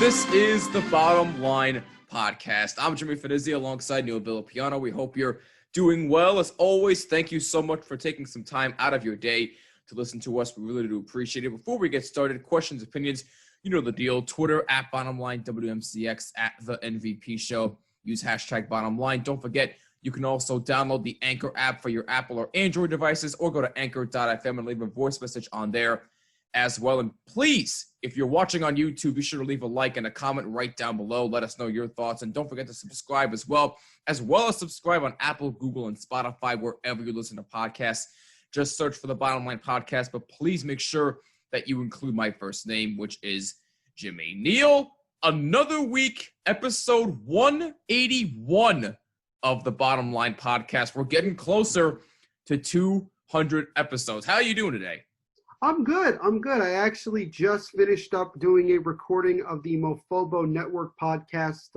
This is the Bottom Line Podcast. I'm Jimmy Finizzi alongside Neil Villapiano. We hope you're doing well. As always, thank you so much for taking some time out of your day to listen to us. We really do appreciate it. Before we get started, questions, opinions, you know the deal. Twitter at BottomLine, WMCX at The MVP Show. Use hashtag BottomLine. Don't forget, you can also download the Anchor app for your Apple or Android devices or go to anchor.fm and leave a voice message on there as well. And please, if you're watching on YouTube, be sure to leave a like and a comment right down below. Let us know your thoughts. And don't forget to subscribe as well as subscribe on Apple, Google, and Spotify, wherever you listen to podcasts. Just search for the Bottom Line Podcast, but please make sure that you include my first name, which is Jimmy. Neil, another week, episode 181 of the Bottom Line Podcast. We're getting closer to 200 episodes. How are you doing today? I'm good. I actually just finished up doing a recording of the Mofobo Network podcast.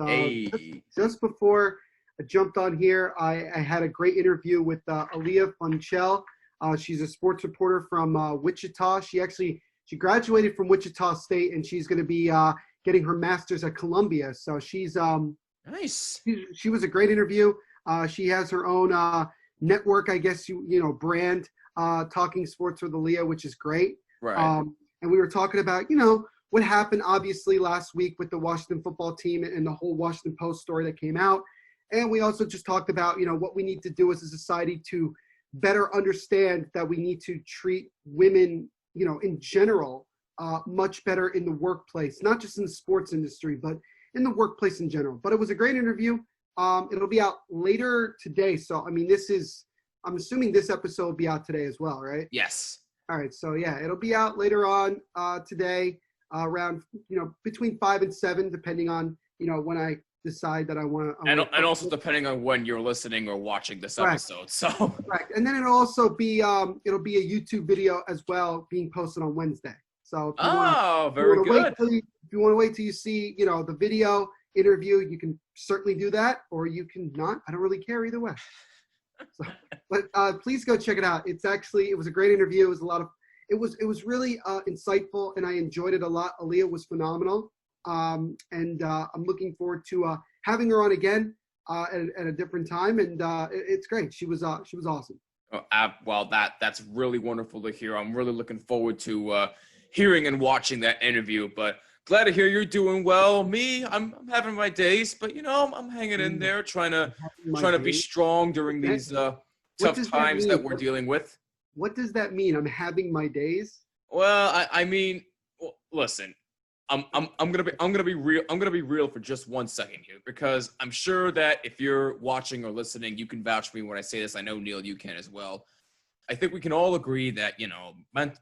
Just before I jumped on here, I had a great interview with Aaliyah Funchel. She's a sports reporter from Wichita. She graduated from Wichita State, and she's going to be getting her master's at Columbia. So she's nice. She was a great interview. She has her own network, I guess brand. Talking sports with Aaliyah, which is great. Right. And we were talking about, what happened obviously last week with the Washington football team and the whole Washington Post story that came out. And we also just talked about, what we need to do as a society to better understand that we need to treat women, in general, much better in the workplace, not just in the sports industry, but in the workplace in general. But it was a great interview. It'll be out later today. So, I'm assuming this episode will be out today as well, right? Yes. All right. So, yeah, it'll be out later on today around, between 5 and 7, depending on, when I decide that I want to. And also depending on when you're listening or watching this episode. So. Correct. And then it'll also be, it'll be a YouTube video as well being posted on Wednesday. So, very good. If you want to wait till you see, the video interview, you can certainly do that, or you can not. I don't really care either way. So, but please go check it out. It was a great interview. It was really insightful, and I enjoyed it a lot. Aaliyah was phenomenal, and I'm looking forward to having her on again at a different time. And it's great. She was awesome. Well, that's really wonderful to hear. I'm really looking forward to hearing and watching that interview. But glad to hear you're doing well. Me, I'm having my days, but I'm hanging in there, trying to be strong during these tough times that we're dealing with. What does that mean? I'm having my days? Well, listen, I'm gonna be real. I'm gonna be real for just 1 second here, because I'm sure that if you're watching or listening, you can vouch for me when I say this. I know, Neil, you can as well. I think we can all agree that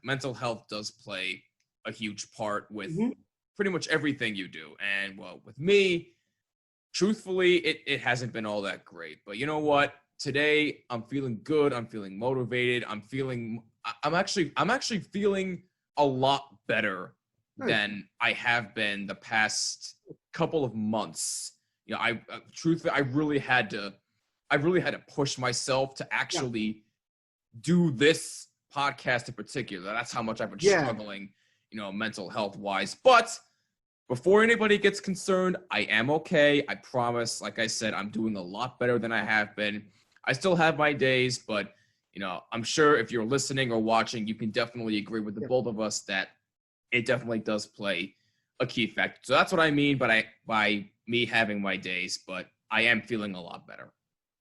mental health does play a huge part with pretty much everything you do. And well, with me, truthfully, it hasn't been all that great. But you know what? Today I'm feeling good. I'm feeling motivated. I'm actually feeling a lot better than I have been the past couple of months. Truthfully, I really had to push myself to actually do this podcast in particular. That's how much I've been struggling, mental health wise. But before anybody gets concerned, I am okay. I promise. Like I said, I'm doing a lot better than I have been. I still have my days, but I'm sure if you're listening or watching, you can definitely agree with the both of us that it definitely does play a key factor. So that's what I mean by me having my days, but I am feeling a lot better.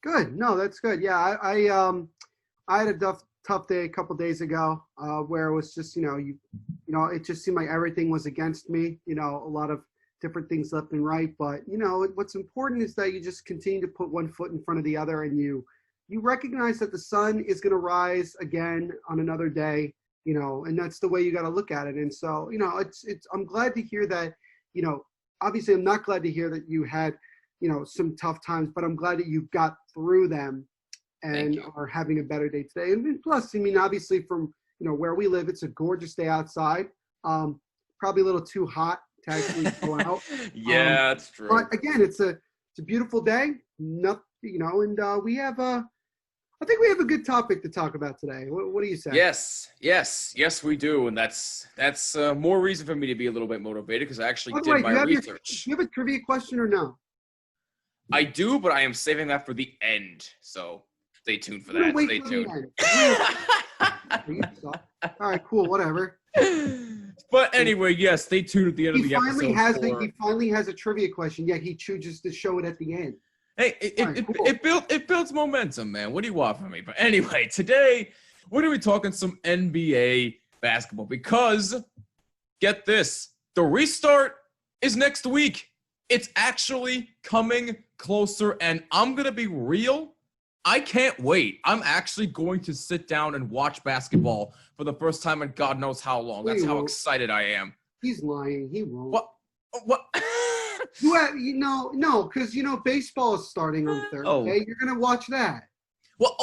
Good. No, that's good. Yeah, I had a tough day a couple days ago where it was just, it just seemed like everything was against me, a lot of different things left and right. But, what's important is that you just continue to put one foot in front of the other, and you recognize that the sun is going to rise again on another day, and that's the way you got to look at it. And so, I'm glad to hear that, obviously I'm not glad to hear that you had, some tough times, but I'm glad that you got through them and are having a better day today. And plus, obviously from, where we live, it's a gorgeous day outside. Probably a little too hot to actually go out. Yeah, that's true. But again, it's a beautiful day. And we have I think we have a good topic to talk about today. What do you say? Yes, we do, and that's more reason for me to be a little bit motivated because I actually By the did way, my research. Do you have a trivia question or no? I do, but I am saving that for the end, so stay tuned for that. Stay tuned. All right, cool, whatever. But anyway, yes, stay tuned at the end of the episode. He finally has a trivia question, yet he chooses to show it at the end. Hey, it builds momentum, man. What do you want from me? But anyway, today we're going to be talking some NBA basketball because, get this, the restart is next week. It's actually coming closer, and I'm going to be real. I can't wait. I'm actually going to sit down and watch basketball for the first time in God knows how long. That's how excited I am. He's lying. He won't. What? No, because baseball is starting on Thursday. Oh. You're gonna watch that. Well,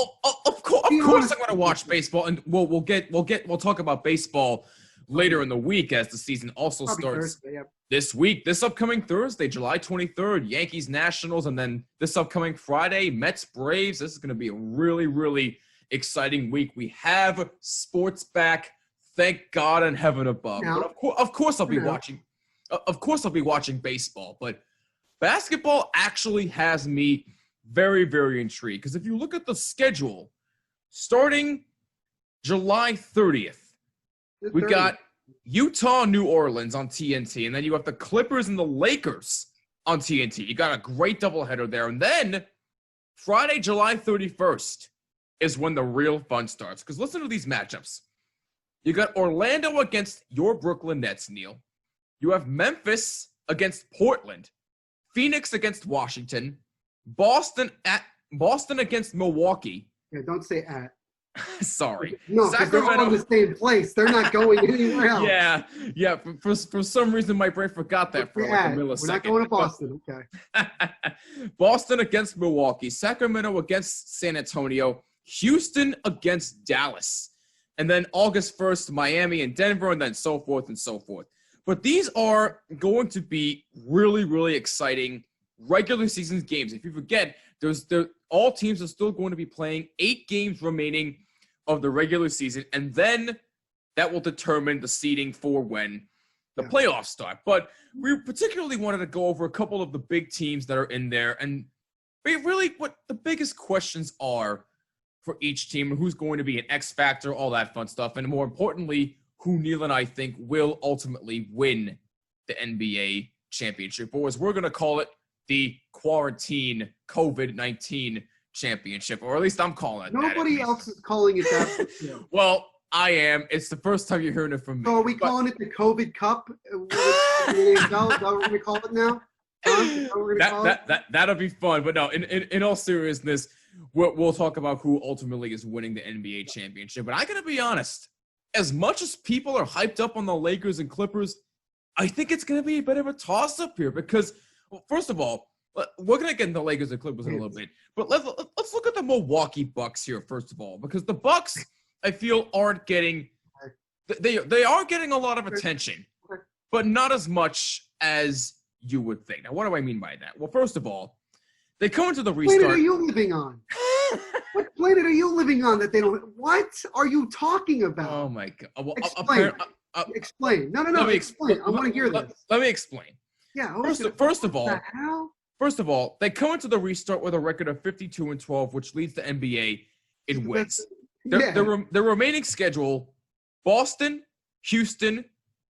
of course I'm gonna watch baseball, and we'll talk about baseball later in the week as the season also starts Thursday, yep. This week. This upcoming Thursday, July 23rd, Yankees Nationals, and then this upcoming Friday, Mets Braves. This is gonna be a really, really exciting week. We have sports back, thank God in heaven above. But of course I'll be watching. Of course I'll be watching baseball, but basketball actually has me very, very intrigued. Because if you look at the schedule, starting July 30th, we got Utah, New Orleans on TNT, and then you have the Clippers and the Lakers on TNT. You got a great doubleheader there. And then Friday, July 31st is when the real fun starts. Because listen to these matchups. You got Orlando against your Brooklyn Nets, Neil. You have Memphis against Portland, Phoenix against Washington, Boston against Milwaukee. Yeah, don't say at. Sorry. No, because they're all in the same place. They're not going anywhere else. Yeah. For some reason, my brain forgot that for like a millisecond. We're not going to Boston. Okay. Boston against Milwaukee, Sacramento against San Antonio, Houston against Dallas, and then August 1st, Miami and Denver, and then so forth and so forth. But these are going to be really, really exciting regular season games. If you forget, all teams are still going to be playing 8 games remaining of the regular season, and then that will determine the seeding for when the playoffs start. But we particularly wanted to go over a couple of the big teams that are in there and really what the biggest questions are for each team and who's going to be an X factor, all that fun stuff, and more importantly, who Neil and I think will ultimately win the NBA championship, or as we're going to call it, the quarantine COVID-19 championship, or at least I'm calling it. Nobody else is calling it that. Well, I am. It's the first time you're hearing it from me. So are we calling it the COVID Cup? Is that what we're going to call it now? That'll be fun. But no, in all seriousness, we'll talk about who ultimately is winning the NBA championship. But I got to be honest. As much as people are hyped up on the Lakers and Clippers, I think it's going to be a bit of a toss-up here because, well, first of all, we're going to get into the Lakers and Clippers in a little bit, but let's look at the Milwaukee Bucks here, first of all, because the Bucks, I feel, aren't getting – they are getting a lot of attention, but not as much as you would think. Now, what do I mean by that? Well, first of all, they come into the restart – What planet are you living on? What planet are you living on that they don't – what are you talking about? Oh, my God. Well, explain. No. Explain. I want to hear this. Let me explain. Yeah. First of all, they come into the restart with a record of 52-12, which leads the NBA in wins. Their remaining schedule, Boston, Houston,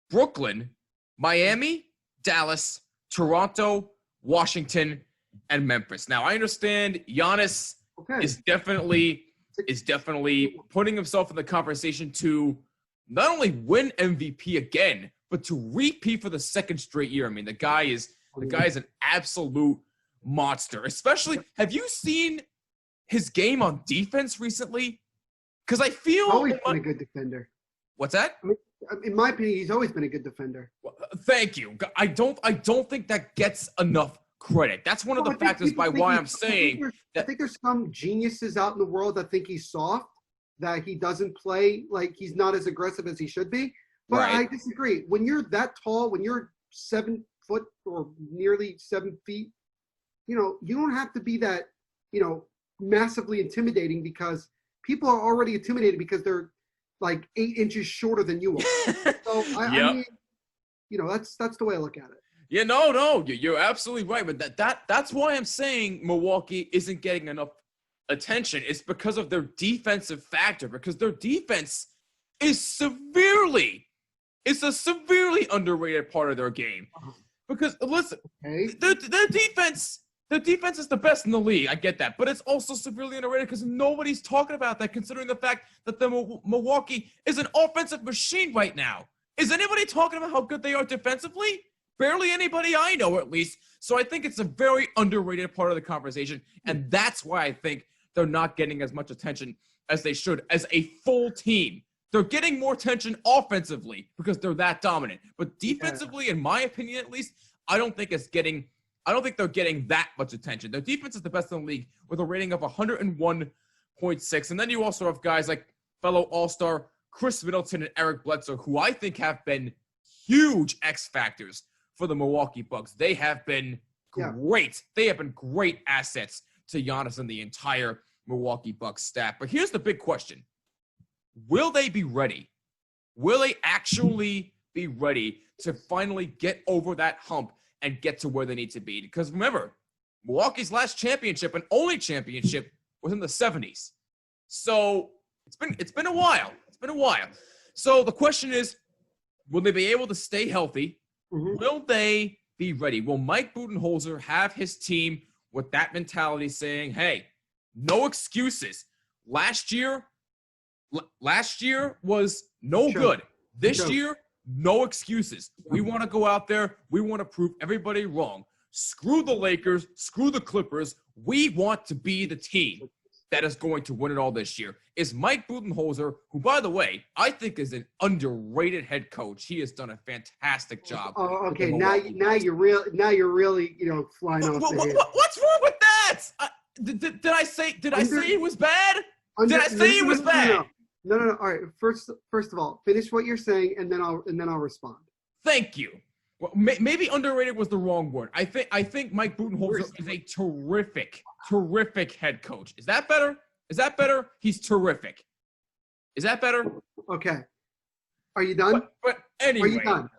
Brooklyn, Miami, Dallas, Toronto, Washington, and Memphis. Now, I understand Giannis is definitely putting himself in the conversation to not only win MVP again, but to repeat for the second straight year. I mean, the guy is an absolute monster. Especially, have you seen his game on defense recently? Because I feel he's always been a good defender. What's that? I mean, in my opinion, he's always been a good defender. Well, thank you. I don't think that gets enough credit. That's one of the factors by why I'm saying that. I think there's some geniuses out in the world that think he's soft, that he doesn't play, like he's not as aggressive as he should be. But right. I disagree. When you're that tall, when you're 7 foot or nearly 7 feet, you don't have to be that, massively intimidating because people are already intimidated because they're like 8 inches shorter than you are. So I mean, that's the way I look at it. Yeah, no, you're absolutely right. But that's why I'm saying Milwaukee isn't getting enough attention. It's because of their defensive factor, because their defense is a severely underrated part of their game. Because listen, their defense is the best in the league. I get that, but it's also severely underrated because nobody's talking about that, considering the fact that the Milwaukee is an offensive machine right now. Is anybody talking about how good they are defensively? Barely anybody I know, at least. So I think it's a very underrated part of the conversation, and that's why I think they're not getting as much attention as they should as a full team. They're getting more attention offensively because they're that dominant. But defensively, in my opinion at least, I don't think they're getting that much attention. Their defense is the best in the league with a rating of 101.6. And then you also have guys like fellow All-Star Chris Middleton and Eric Bledsoe, who I think have been huge X factors for the Milwaukee Bucks. They have been great. They have been great assets to Giannis and the entire Milwaukee Bucks staff. But here's the big question. Will they be ready? Will they actually be ready to finally get over that hump and get to where they need to be? Because remember, Milwaukee's last championship and only championship was in the 70s. So it's been a while. It's been a while. So the question is, will they be able to stay healthy? Mm-hmm. Will they be ready? Will Mike Budenholzer have his team with that mentality saying, hey, no excuses. Last year was no good. This year, no excuses. We want to go out there. We want to prove everybody wrong. Screw the Lakers. Screw the Clippers. We want to be the team that is going to win it all this year. Is Mike Budenholzer, who, by the way, I think is an underrated head coach. He has done a fantastic job. Oh, okay. Now you're really flying off the handle. What's wrong with that? Did I say it was bad? Did I say it was bad? No. All right. First of all, finish what you're saying, and then I'll respond. Thank you. Well, maybe underrated was the wrong word. I think Mike Budenholzer is a terrific head coach. Is that better? He's terrific. Is that better? Okay. Are you done? But anyway, are you done?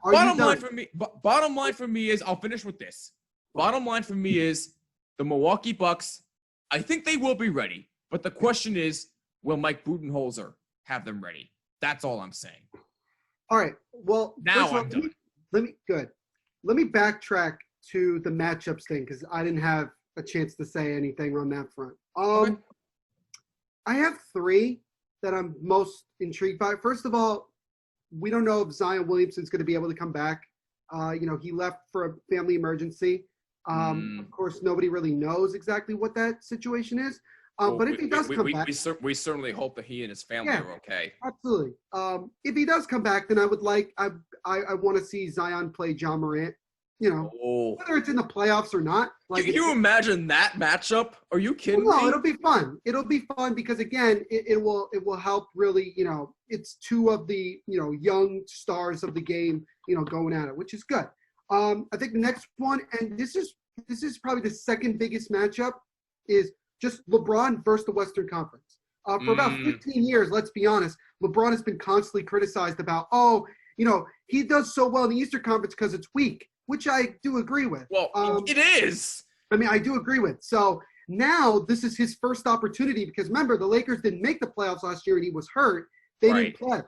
Bottom line for me is, I'll finish with this. Bottom line for me is the Milwaukee Bucks. I think they will be ready, but the question is, will Mike Budenholzer have them ready? That's all I'm saying. All right. Well, now I'm done. Let me backtrack to the matchups thing because I didn't have a chance to say anything on that front. Okay. I have 3 that I'm most intrigued by. First of all, we don't know if Zion Williamson's going to be able to come back. He left for a family emergency. Of course, nobody really knows exactly what that situation is. But if he does come back, we certainly hope that he and his family are okay. Absolutely. If he does come back, then I want to see Zion play John Morant. Whether it's in the playoffs or not. Can you imagine that matchup? Are you kidding me? No, it'll be fun. It'll be fun because again, it will help really. It's 2 of the young stars of the game. Going at it, which is good. I think the next one, and this is probably the second biggest matchup, is just LeBron versus the Western Conference. For about 15 years, let's be honest, LeBron has been constantly criticized about, he does so well in the Eastern Conference because it's weak, which I do agree with. Well, it is. I do agree with. So now this is his first opportunity because remember, the Lakers didn't make the playoffs last year and he was hurt. They didn't play.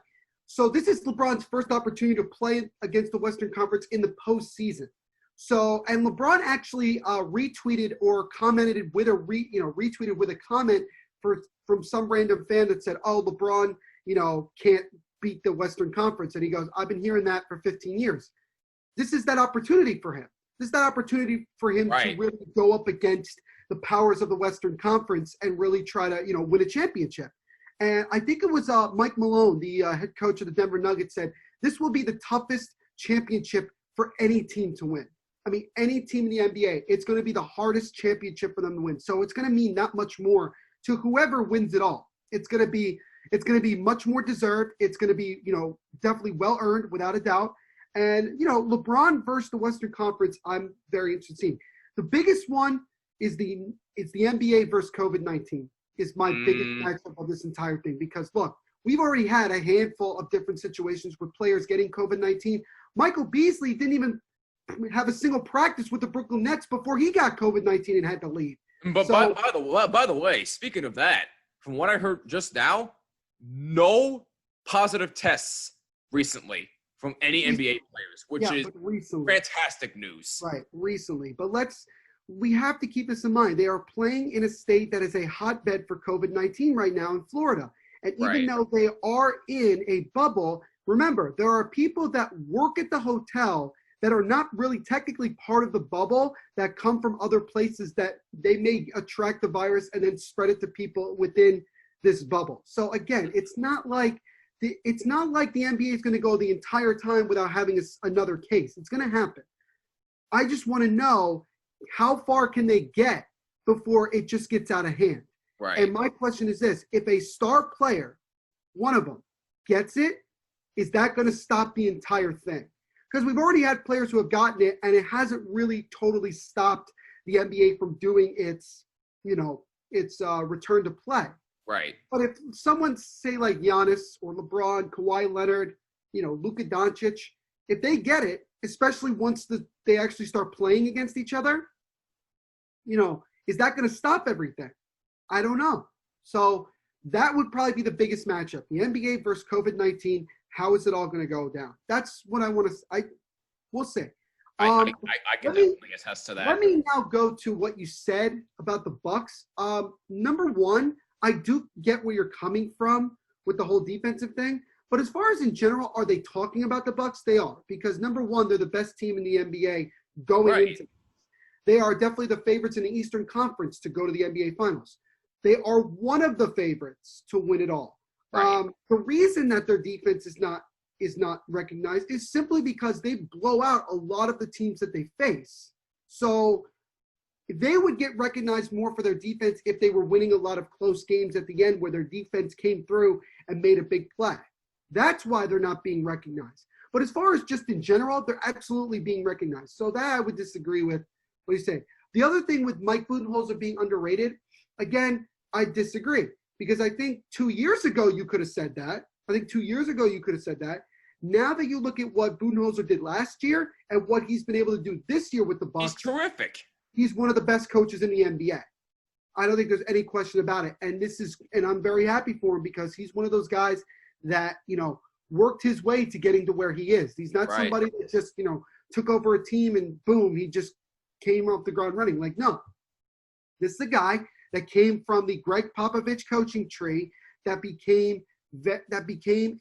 So this is LeBron's first opportunity to play against the Western Conference in the postseason. So, and LeBron actually retweeted or commented with retweeted with a comment from some random fan that said, "Oh, LeBron, can't beat the Western Conference," and he goes, "I've been hearing that for 15 years." This is that opportunity for him. This is that opportunity for him to really go up against the powers of the Western Conference and really try to, win a championship. And I think it was Mike Malone, the head coach of the Denver Nuggets, said this will be the toughest championship for any team to win. Any team in the NBA, it's going to be the hardest championship for them to win. So it's going to mean that much more to whoever wins it all. It's going to be much more deserved. It's going to be, definitely well earned without a doubt. And, LeBron versus the Western Conference, I'm very interested in seeing. The biggest one is the NBA versus COVID-19 is my biggest matchup of this entire thing. Because look, we've already had a handful of different situations with players getting COVID-19. Michael Beasley didn't even have a single practice with the Brooklyn Nets before he got COVID-19 and had to leave. But So, by the way, speaking of that, from what I heard just now, no positive tests recently from any NBA players, which is fantastic news. Right, recently. But we have to keep this in mind. They are playing in a state that is a hotbed for COVID-19 right now in Florida. And even though they are in a bubble, remember, there are people that work at the hotel that are not really technically part of the bubble that come from other places that they may attract the virus and then spread it to people within this bubble. So again, it's not like the NBA is going to go the entire time without having another case. It's going to happen. I just want to know how far can they get before it just gets out of hand. Right. And my question is this: if a star player, one of them, gets it, is that going to stop the entire thing? Because we've already had players who have gotten it, and it hasn't really totally stopped the NBA from doing its return to play. Right. But if someone, say like Giannis or LeBron, Kawhi Leonard, Luka Doncic, if they get it, especially once they actually start playing against each other, is that going to stop everything? I don't know. So that would probably be the biggest matchup: the NBA versus COVID-19. How is it all going to go down? That's what I want to. We'll see. I can definitely attest to that. Let me now go to what you said about the Bucks. Number one, I do get where you're coming from with the whole defensive thing. But as far as in general, are they talking about the Bucks? They are, because number one, they're the best team in the NBA going into. They are definitely the favorites in the Eastern Conference to go to the NBA Finals. They are one of the favorites to win it all. Right. The reason that their defense is not recognized is simply because they blow out a lot of the teams that they face. So they would get recognized more for their defense if they were winning a lot of close games at the end where their defense came through and made a big play. That's why they're not being recognized. But as far as just in general, they're absolutely being recognized. So that I would disagree with what you say. The other thing with Mike Budenholzer being underrated, again, I disagree. Because I think 2 years ago you could have said that. Now that you look at what Budenholzer did last year and what he's been able to do this year with the Bucks, he's terrific. He's one of the best coaches in the NBA. I don't think there's any question about it. And I'm very happy for him because he's one of those guys that, worked his way to getting to where he is. He's not somebody that just, took over a team and boom, he just came off the ground running. Like, no. This is a guy that came from the Greg Popovich coaching tree that became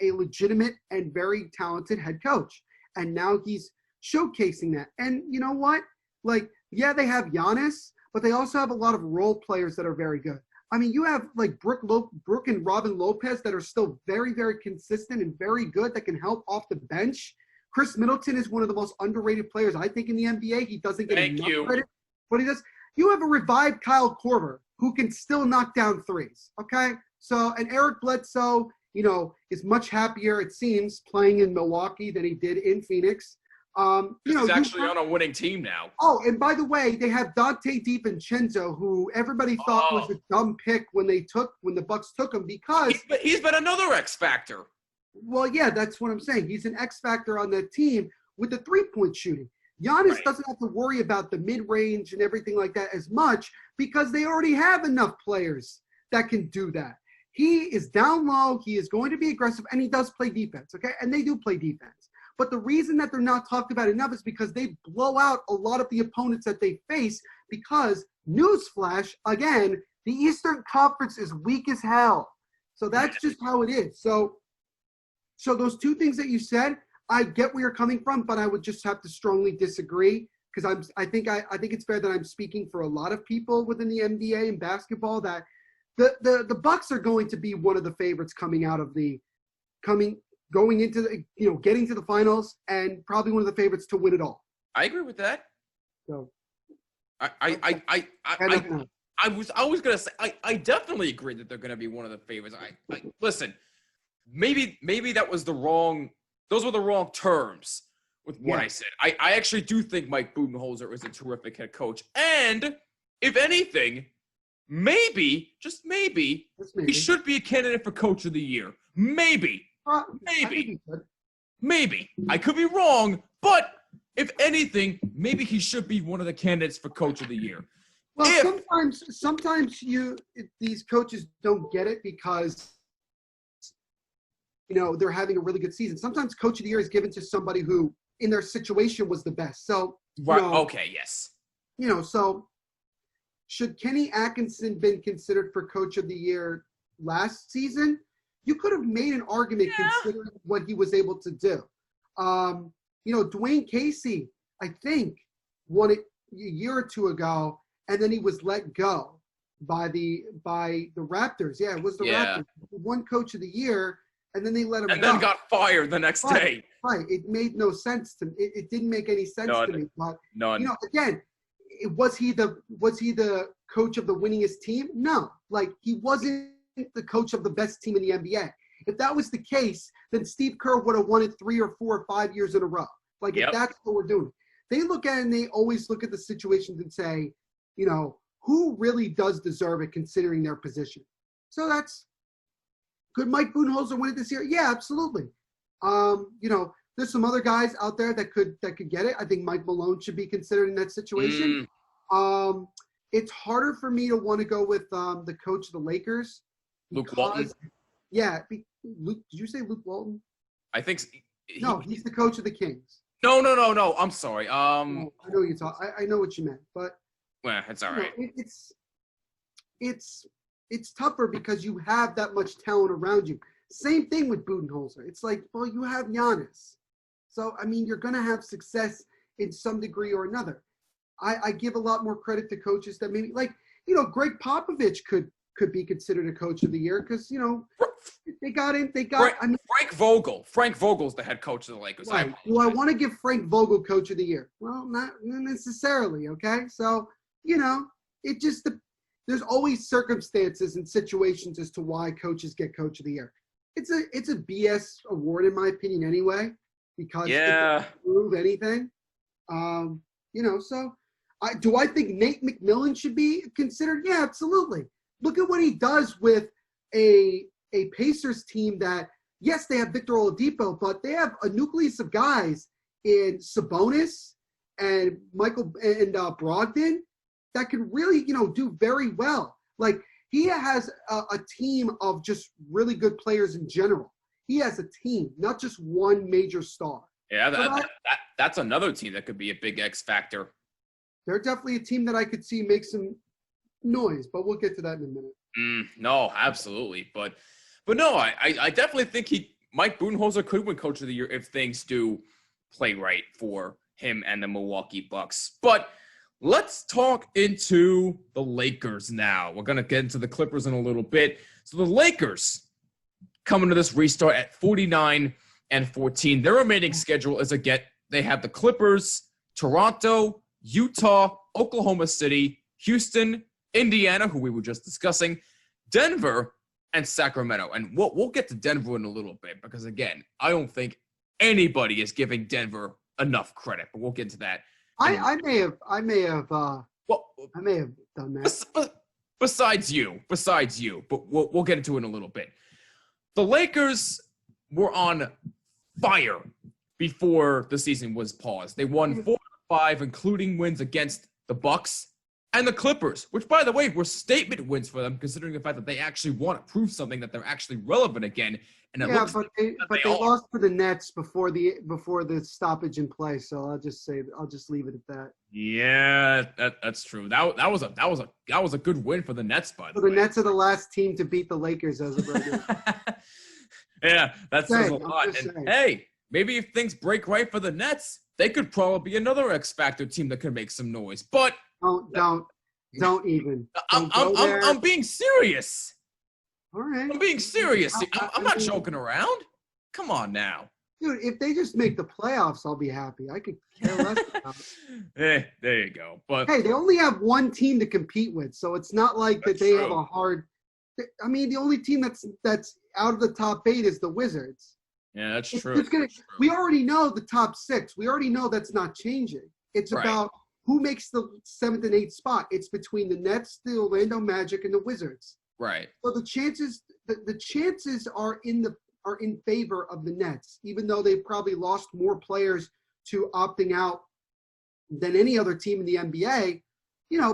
a legitimate and very talented head coach. And now he's showcasing that. And you know what? Like, yeah, they have Giannis, but they also have a lot of role players that are very good. I mean, you have like Brooke and Robin Lopez that are still very, very consistent and very good that can help off the bench. Chris Middleton is one of the most underrated players, I think, in the NBA. He doesn't get enough credit, but he does. You have a revived Kyle Korver who can still knock down threes, okay? So, and Eric Bledsoe, is much happier, it seems, playing in Milwaukee than he did in Phoenix. He's actually on a winning team now. Oh, and by the way, they have Dante DiVincenzo, who everybody thought was a dumb pick when the Bucks took him because he's been another X factor. Well, yeah, that's what I'm saying. He's an X factor on that team with the three-point shooting. Giannis doesn't have to worry about the mid-range and everything like that as much because they already have enough players that can do that. He is down low. He is going to be aggressive, and he does play defense, okay? And they do play defense. But the reason that they're not talked about enough is because they blow out a lot of the opponents that they face because, newsflash, again, the Eastern Conference is weak as hell. So that's just how it is. So those two things that you said, I get where you're coming from, but I would just have to strongly disagree because I think it's fair that I'm speaking for a lot of people within the NBA and basketball that the Bucks are going to be one of the favorites coming out of going into the, getting to the finals and probably one of the favorites to win it all. I agree with that. So I was gonna say I definitely agree that they're gonna be one of the favorites. I listen, maybe those were the wrong terms with what I said. I actually do think Mike Budenholzer is a terrific head coach. And if anything, maybe, just maybe, he should be a candidate for Coach of the Year. Maybe. Maybe. I could be wrong, but if anything, maybe he should be one of the candidates for Coach of the Year. Well, sometimes these coaches don't get it because they're having a really good season. Sometimes Coach of the Year is given to somebody who, in their situation, was the best. So, okay, yes. So should Kenny Atkinson been considered for Coach of the Year last season? You could have made an argument considering what he was able to do. Dwayne Casey, I think, won it a year or two ago, and then he was let go by the Raptors. Yeah, it was the Raptors. He won Coach of the Year, and then they let him go. And then got fired the next day. Right. It made no sense to me. It didn't make any sense to me. But again, was he the coach of the winningest team? No. He wasn't the coach of the best team in the NBA. If that was the case, then Steve Kerr would have won it 3 or 4 or 5 years in a row. If that's what we're doing. They look at it and they always look at the situations and say, who really does deserve it considering their position? So could Mike Budenholzer win it this year? Yeah, absolutely. There's some other guys out there that could get it. I think Mike Malone should be considered in that situation. It's harder for me to want to go with the coach of the Lakers. Luke Walton? Yeah. Luke, did you say Luke Walton? I think no, he's the coach of the Kings. No. I'm sorry. I know you talk. I know what you meant, but it's all right. It's tougher because you have that much talent around you. Same thing with Budenholzer. It's you have Giannis. So, you're going to have success in some degree or another. I give a lot more credit to coaches that maybe, Greg Popovich could be considered a coach of the year because, they got Frank Vogel. Frank Vogel's the head coach of the Lakers. Right. Do I want to give Frank Vogel coach of the year? Well, not necessarily, okay? So, it just there's always circumstances and situations as to why coaches get coach of the year. It's a BS award in my opinion anyway, because it doesn't prove anything. So do I think Nate McMillan should be considered? Yeah, absolutely. Look at what he does with a Pacers team that, yes, they have Victor Oladipo, but they have a nucleus of guys in Sabonis and Michael and Brogdon that can really, do very well. He has a team of just really good players in general. He has a team, not just one major star. Yeah, that's another team that could be a big X factor. They're definitely a team that I could see make some noise, but we'll get to that in a minute. No, absolutely. But no, I definitely think Mike Budenholzer could win Coach of the Year if things do play right for him and the Milwaukee Bucks. But let's talk into the Lakers now. We're going to get into the Clippers in a little bit. So the Lakers coming to this restart at 49-14. Their remaining schedule is they have the Clippers, Toronto, Utah, Oklahoma City, Houston, Indiana, who we were just discussing, Denver, and Sacramento. And we'll get to Denver in a little bit because, again, I don't think anybody is giving Denver enough credit, but we'll get to that. I may have done that. Besides you, but we'll get into it in a little bit. The Lakers were on fire before the season was paused. They won 4 5, including wins against the Bucks and the Clippers, which, by the way, were statement wins for them, considering the fact that they actually want to prove something, that they're actually relevant again. And it looks they lost to the Nets before the stoppage in play. So I'll just leave it at that. Yeah, that's true. That was a good win for the Nets, by the way. The Nets are the last team to beat the Lakers as of right now. Yeah, that says a lot. And hey, maybe if things break right for the Nets, they could probably be another X Factor team that could make some noise. But don't even. I'm being serious. All right. I'm being serious. I'm not joking around. Come on now. Dude, if they just make the playoffs, I'll be happy. I could care less about it. There you go. But hey, they only have one team to compete with, so it's not like that they have a hard. I mean, the only team that's out of the top 8 is the Wizards. Yeah, that's true. We already know the top 6. We already know that's not changing. It's about who makes the 7th and 8th spot? It's between the Nets, the Orlando Magic, and the Wizards. Right. So the chances are in favor of the Nets, even though they've probably lost more players to opting out than any other team in the NBA.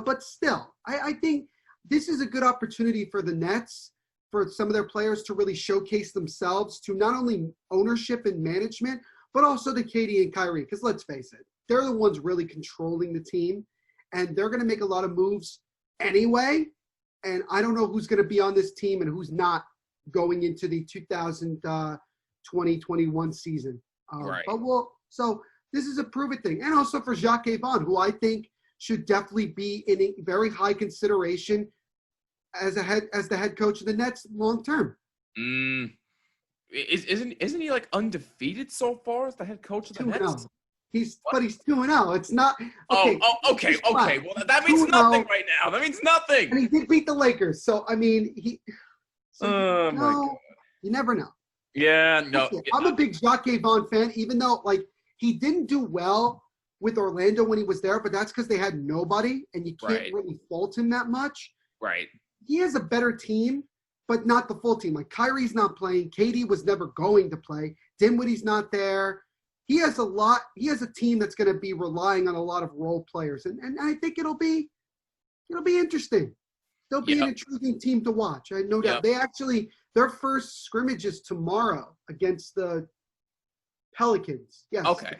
But still, I think this is a good opportunity for the Nets, for some of their players to really showcase themselves to not only ownership and management, but also to Katie and Kyrie. Because let's face it, they're the ones really controlling the team, and they're going to make a lot of moves anyway. And I don't know who's going to be on this team and who's not going into the 2020-21 season. Right. So this is a proven thing. And also for Jacques Vaughn, who I think should definitely be in a very high consideration as the head coach of the Nets long term. Isn't he like undefeated so far as the head coach of the Nets? He's 2-0. It's not okay. Okay. Well, that means nothing right now. That means nothing. And he did beat the Lakers, so I mean, my God. You never know. Yeah, no. I'm a big Jacques Vaughn fan, even though he didn't do well with Orlando when he was there, but that's because they had nobody, and you can't really fault him that much. Right. He has a better team, but not the full team. Like Kyrie's not playing. Katie was never going to play. Dinwiddie's not there. He has a team that's going to be relying on a lot of role players, and I think it'll be interesting. They'll be an intriguing team to watch. I know that their first scrimmage is tomorrow against the Pelicans. Yes. Okay.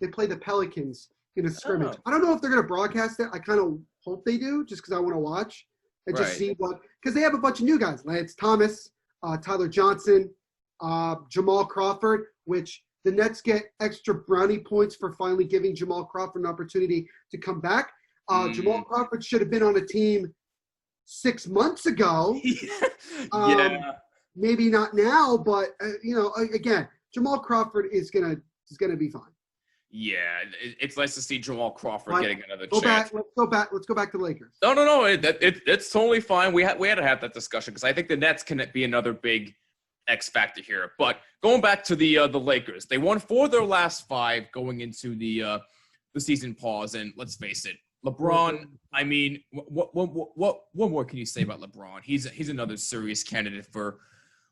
They play the Pelicans in a scrimmage. I don't know if they're going to broadcast it. I kind of hope they do, just because I want to watch and just see because they have a bunch of new guys: Lance Thomas, Tyler Johnson, Jamal Crawford, which the Nets get extra brownie points for finally giving Jamal Crawford an opportunity to come back. Jamal Crawford should have been on a team 6 months ago. Maybe not now, but again, Jamal Crawford is gonna be fine. Yeah, it's nice to see Jamal Crawford getting another chance. Let's go back to the Lakers. No. It's totally fine. We had to have that discussion because I think the Nets can be another big X factor here. But going back to the Lakers, they won 4 of their last 5 going into the season pause. And let's face it, LeBron. I mean, what more can you say about LeBron? He's another serious candidate for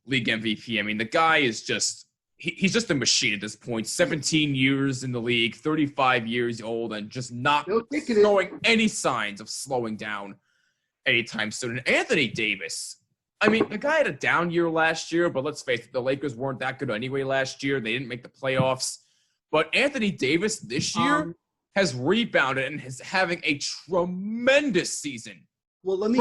league MVP. I mean, the guy is just. He's just a machine at this point. 17 years in the league, 35 years old, and just not showing any signs of slowing down anytime soon. And Anthony Davis, I mean, the guy had a down year last year, but let's face it, the Lakers weren't that good anyway last year. They didn't make the playoffs. But Anthony Davis this year has rebounded and is having a tremendous season. Well, let me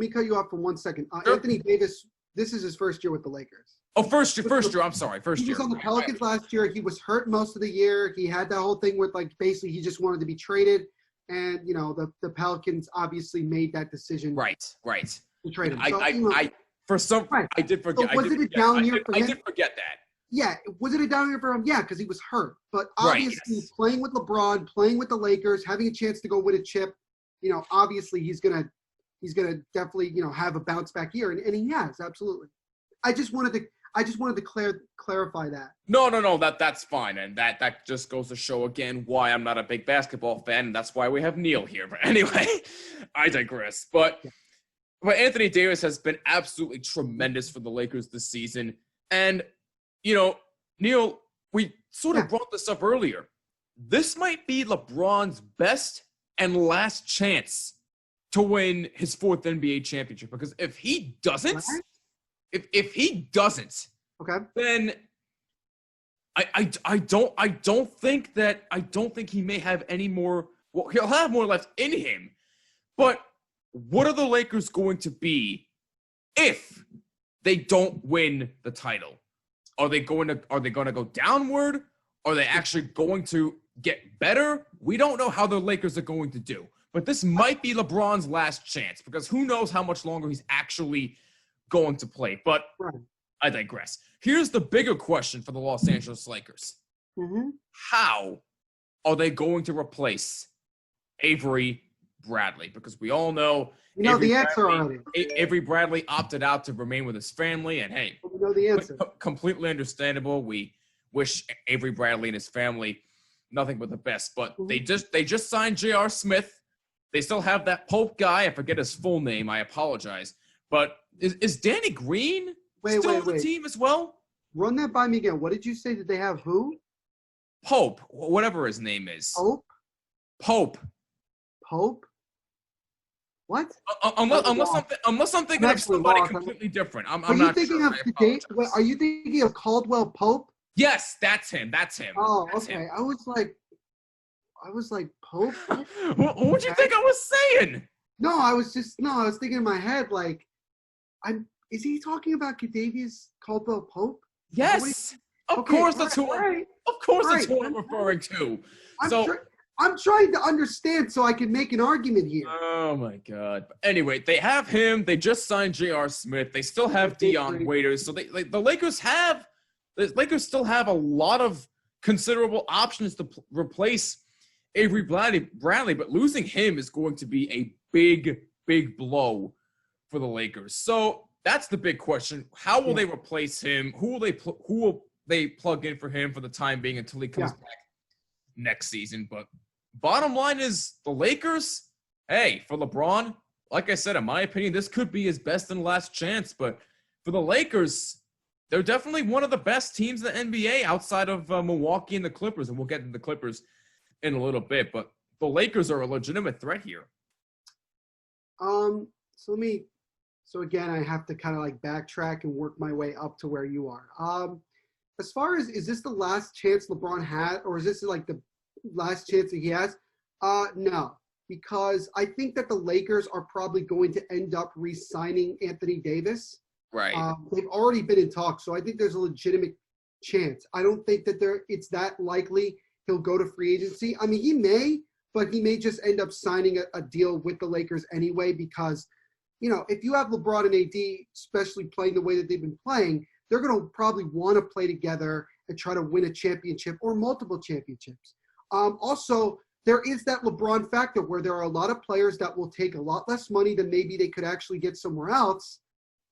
cut you off for 1 second. Sure. Anthony Davis, this is his first year with the Lakers. Oh, first year. I'm sorry. First year. He was on the Pelicans last year. He was hurt most of the year. He had that whole thing with basically he just wanted to be traded, and the Pelicans obviously made that decision. Right. To trade him. I did forget. So was it a down year for him? I did forget that. Yeah, was it a down year for him? Yeah, because he was hurt. But obviously playing with LeBron, playing with the Lakers, having a chance to go win a chip, obviously he's gonna definitely have a bounce back year, and he has absolutely. I just wanted to clarify that. No, that's fine. And that just goes to show again why I'm not a big basketball fan, and that's why we have Neil here. But anyway, I digress. But Anthony Davis has been absolutely tremendous for the Lakers this season. And, Neil, we sort of brought this up earlier. This might be LeBron's best and last chance to win his 4th NBA championship, because if he doesn't, If he doesn't, then I don't think he may have any more. Well, he'll have more left in him. But what are the Lakers going to be if they don't win the title? Are they going to go downward? Are they actually going to get better? We don't know how the Lakers are going to do. But this might be LeBron's last chance, because who knows how much longer he's actually going to play. But I digress. Here's the bigger question for the Los Angeles Lakers. How are they going to replace Avery Bradley? Because we all know the answer already. Avery Bradley opted out to remain with his family, and hey, we know the answer. Completely understandable. We wish Avery Bradley and his family nothing but the best. But they just signed J.R. Smith. They still have that Pope guy. I forget his full name. I apologize. But is Danny Green still on the team as well? Run that by me again. What did you say? Did they have who? Pope, whatever his name is. Pope. What? Unless I'm thinking of somebody completely different. I'm not sure. Are you thinking of Caldwell Pope? Yes, that's him. Oh, that's okay. Him. I was like Pope. What'd you think I was saying? No, I was thinking in my head like, is he talking about Kadavius Caldwell Pope? Yes. Of course that's who I'm referring to. I'm trying to understand so I can make an argument here. Oh my God. Anyway, they have him. They just signed J.R. Smith. They still have Dion Waiters. So the Lakers still have a lot of considerable options to replace Avery Bradley, but losing him is going to be a big blow for the Lakers. So that's the big question. How will they replace him? Who will they plug in for him for the time being until he comes back next season? But bottom line is the Lakers, hey, for LeBron, like I said, in my opinion, this could be his best and last chance. But for the Lakers, they're definitely one of the best teams in the NBA outside of Milwaukee and the Clippers. And we'll get to the Clippers in a little bit. But the Lakers are a legitimate threat here. So again, I have to kind of like backtrack and work my way up to where you are. As far as, is this the last chance LeBron had, or is this like the last chance that he has? No, because I think that the Lakers are probably going to end up re-signing Anthony Davis. Right. They've already been in talks, so I think there's a legitimate chance. I don't think that it's that likely he'll go to free agency. I mean, he may, but he may just end up signing a deal with the Lakers anyway because, if you have LeBron and AD, especially playing the way that they've been playing, they're going to probably want to play together and try to win a championship or multiple championships. Also, there is that LeBron factor where there are a lot of players that will take a lot less money than maybe they could actually get somewhere else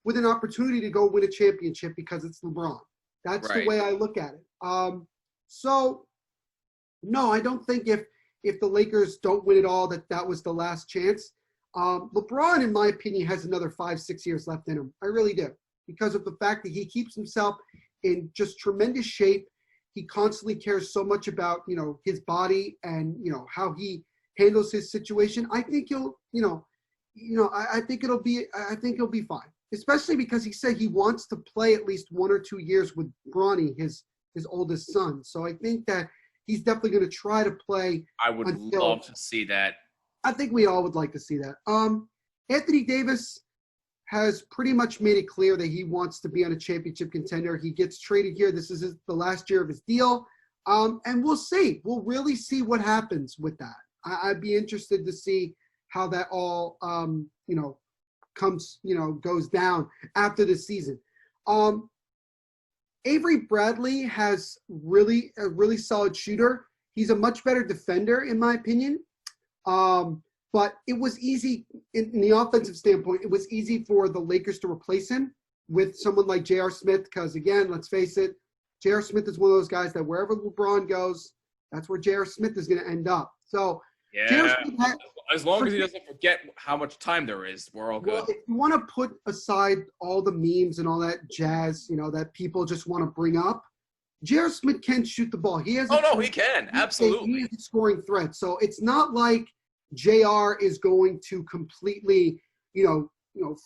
with an opportunity to go win a championship because it's LeBron. That's the way I look at it. So, no, I don't think if the Lakers don't win it all, that was the last chance. LeBron, in my opinion, has another 5-6 years left in him. I really do. Because of the fact that he keeps himself in just tremendous shape. He constantly cares so much about, his body and, how he handles his situation. I think I think he'll be fine. Especially because he said he wants to play at least 1 or 2 years with Bronny, his oldest son. So I think that he's definitely going to try to play. I would love to see that. I think we all would like to see that. Anthony Davis has pretty much made it clear that he wants to be on a championship contender. He gets traded here. This is the last year of his deal. And we'll see. We'll really see what happens with that. I'd be interested to see how that all, goes down after the season. Avery Bradley has a really solid shooter. He's a much better defender, in my opinion. But it was easy in the offensive standpoint. It was easy for the Lakers to replace him with someone like J.R. Smith because, again, let's face it, J.R. Smith is one of those guys that wherever LeBron goes, that's where J.R. Smith is going to end up. So, as long as he doesn't forget how much time there is, we're all good. Well, if you want to put aside all the memes and all that jazz, that people just want to bring up, J.R. Smith can shoot the ball. He has. He can. Absolutely. He is a scoring threat. So it's not like JR is going to completely,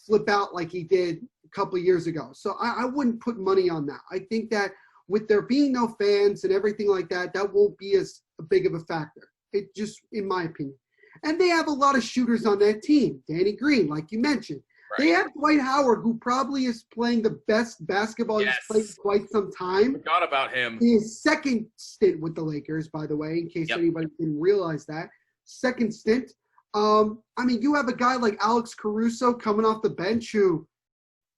flip out like he did a couple of years ago. So I wouldn't put money on that. I think that with there being no fans and everything like that, that won't be as big of a factor. It just, in my opinion. And they have a lot of shooters on that team. Danny Green, like you mentioned. Right. They have Dwight Howard, who probably is playing the best basketball he's played in quite some time. Forgot about him. His second stint with the Lakers, by the way, in case anybody didn't realize that. Second stint. You have a guy like Alex Caruso coming off the bench who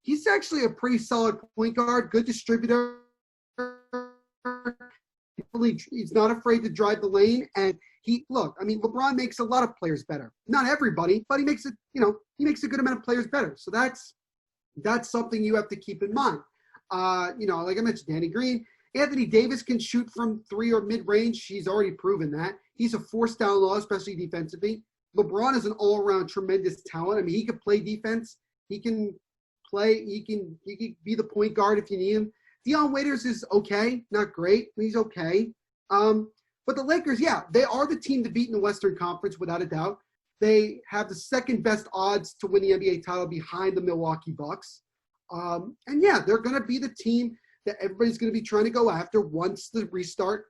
he's actually a pretty solid point guard, good distributor. He's not afraid to drive the lane. And LeBron makes a lot of players better. Not everybody, but he makes a good amount of players better. So that's something you have to keep in mind. Like I mentioned, Danny Green. Anthony Davis can shoot from 3 or mid-range. He's already proven that. He's a force down low, especially defensively. LeBron is an all-around tremendous talent. I mean, he can play defense. He can play. He can be the point guard if you need him. Deion Waiters is okay, not great. He's okay. But the Lakers, yeah, they are the team to beat in the Western Conference without a doubt. They have the second best odds to win the NBA title behind the Milwaukee Bucks. And yeah, they're going to be the team that everybody's going to be trying to go after once the restart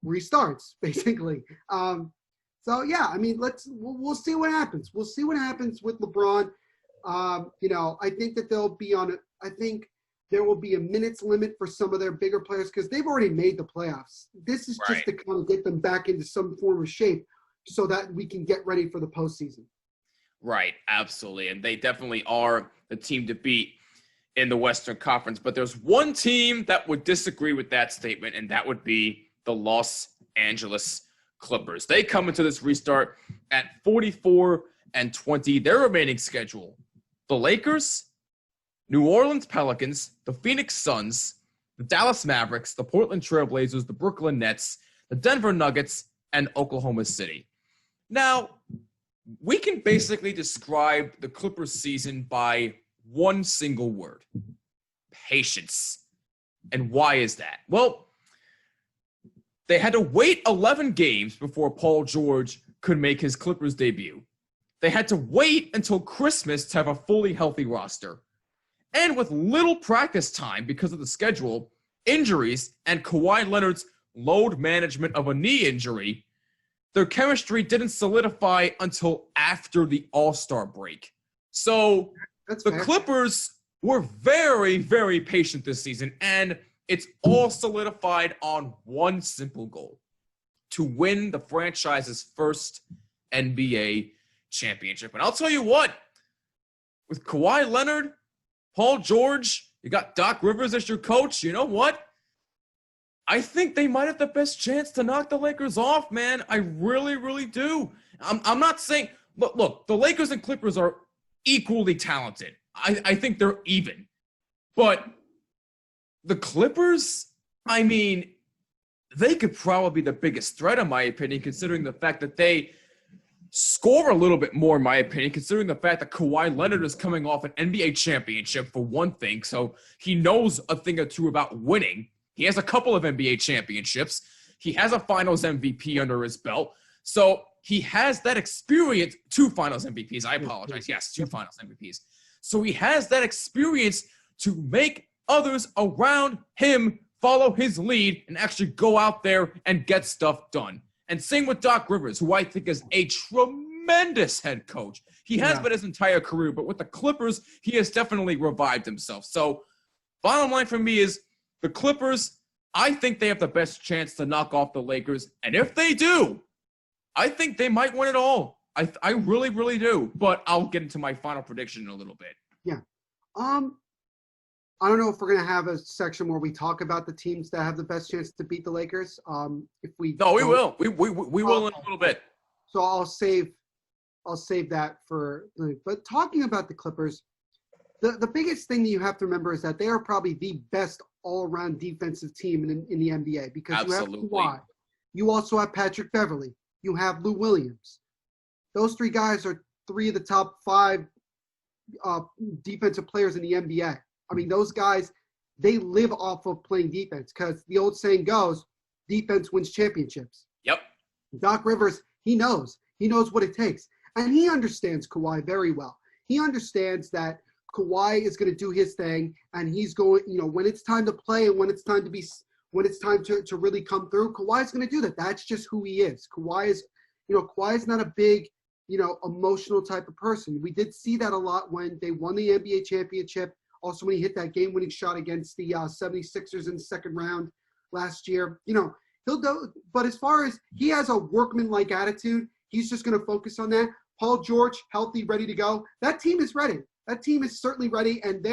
restarts, basically. So yeah, I mean, we'll see what happens. We'll see what happens with LeBron. I think that I think there will be a minutes limit for some of their bigger players because they've already made the playoffs. This is just to kind of get them back into some form of shape so that we can get ready for the postseason. Right, absolutely. And they definitely are the team to beat in the Western Conference. But there's one team that would disagree with that statement, and that would be the Los Angeles Clippers. They come into this restart at 44-20. Their remaining schedule: the Lakers, New Orleans Pelicans, the Phoenix Suns, the Dallas Mavericks, the Portland Trailblazers, the Brooklyn Nets, the Denver Nuggets, and Oklahoma City. Now, we can basically describe the Clippers season by one single word: patience. And why is that? Well, they had to wait 11 games before Paul George could make his Clippers debut. They had to wait until Christmas to have a fully healthy roster. And with little practice time because of the schedule, injuries, and Kawhi Leonard's load management of a knee injury, their chemistry didn't solidify until after the All-Star break. So the Clippers were very, very patient this season, and it's all solidified on one simple goal: to win the franchise's first NBA championship. And I'll tell you what, with Kawhi Leonard, Paul George, you got Doc Rivers as your coach, you know what? I think they might have the best chance to knock the Lakers off, man. I really, really do. I'm not saying – look, the Lakers and Clippers are equally talented. I think they're even. But the Clippers, I mean, they could probably be the biggest threat, in my opinion, considering the fact that they score a little bit more, in my opinion, considering the fact that Kawhi Leonard is coming off an NBA championship, for one thing, so he knows a thing or two about winning. He has a couple of NBA championships. He has a Finals MVP under his belt. So he has that experience. 2 Finals MVPs. I apologize. Yes, 2 Finals MVPs. So he has that experience to make others around him follow his lead and actually go out there and get stuff done. And same with Doc Rivers, who I think is a tremendous head coach. He has been his entire career, but with the Clippers, he has definitely revived himself. So bottom line for me is, the Clippers, I think they have the best chance to knock off the Lakers. And if they do, I think they might win it all. I really, really do. But I'll get into my final prediction in a little bit. Yeah. I don't know if we're going to have a section where we talk about the teams that have the best chance to beat the Lakers. If we No, we will. We will in a little bit. So I'll save that for – but talking about the Clippers, the biggest thing that you have to remember is that they are probably the best all-around defensive team in the NBA because Absolutely. You have Kawhi. You also have Patrick Beverley. You have Lou Williams. Those 3 guys are 3 of the top 5 defensive players in the NBA. I mean, those guys, they live off of playing defense because the old saying goes, defense wins championships. Yep. Doc Rivers, he knows. He knows what it takes. And he understands Kawhi very well. He understands that Kawhi is going to do his thing, and he's going, when it's time to play and when it's time to really come through, Kawhi's going to do that. That's just who he is. Kawhi is not a big, emotional type of person. We did see that a lot when they won the NBA championship. Also, when he hit that game-winning shot against the 76ers in the second round last year, he'll do. But as far as he has a workman-like attitude, he's just going to focus on that. Paul George, healthy, ready to go. That team is ready. That team is certainly ready, and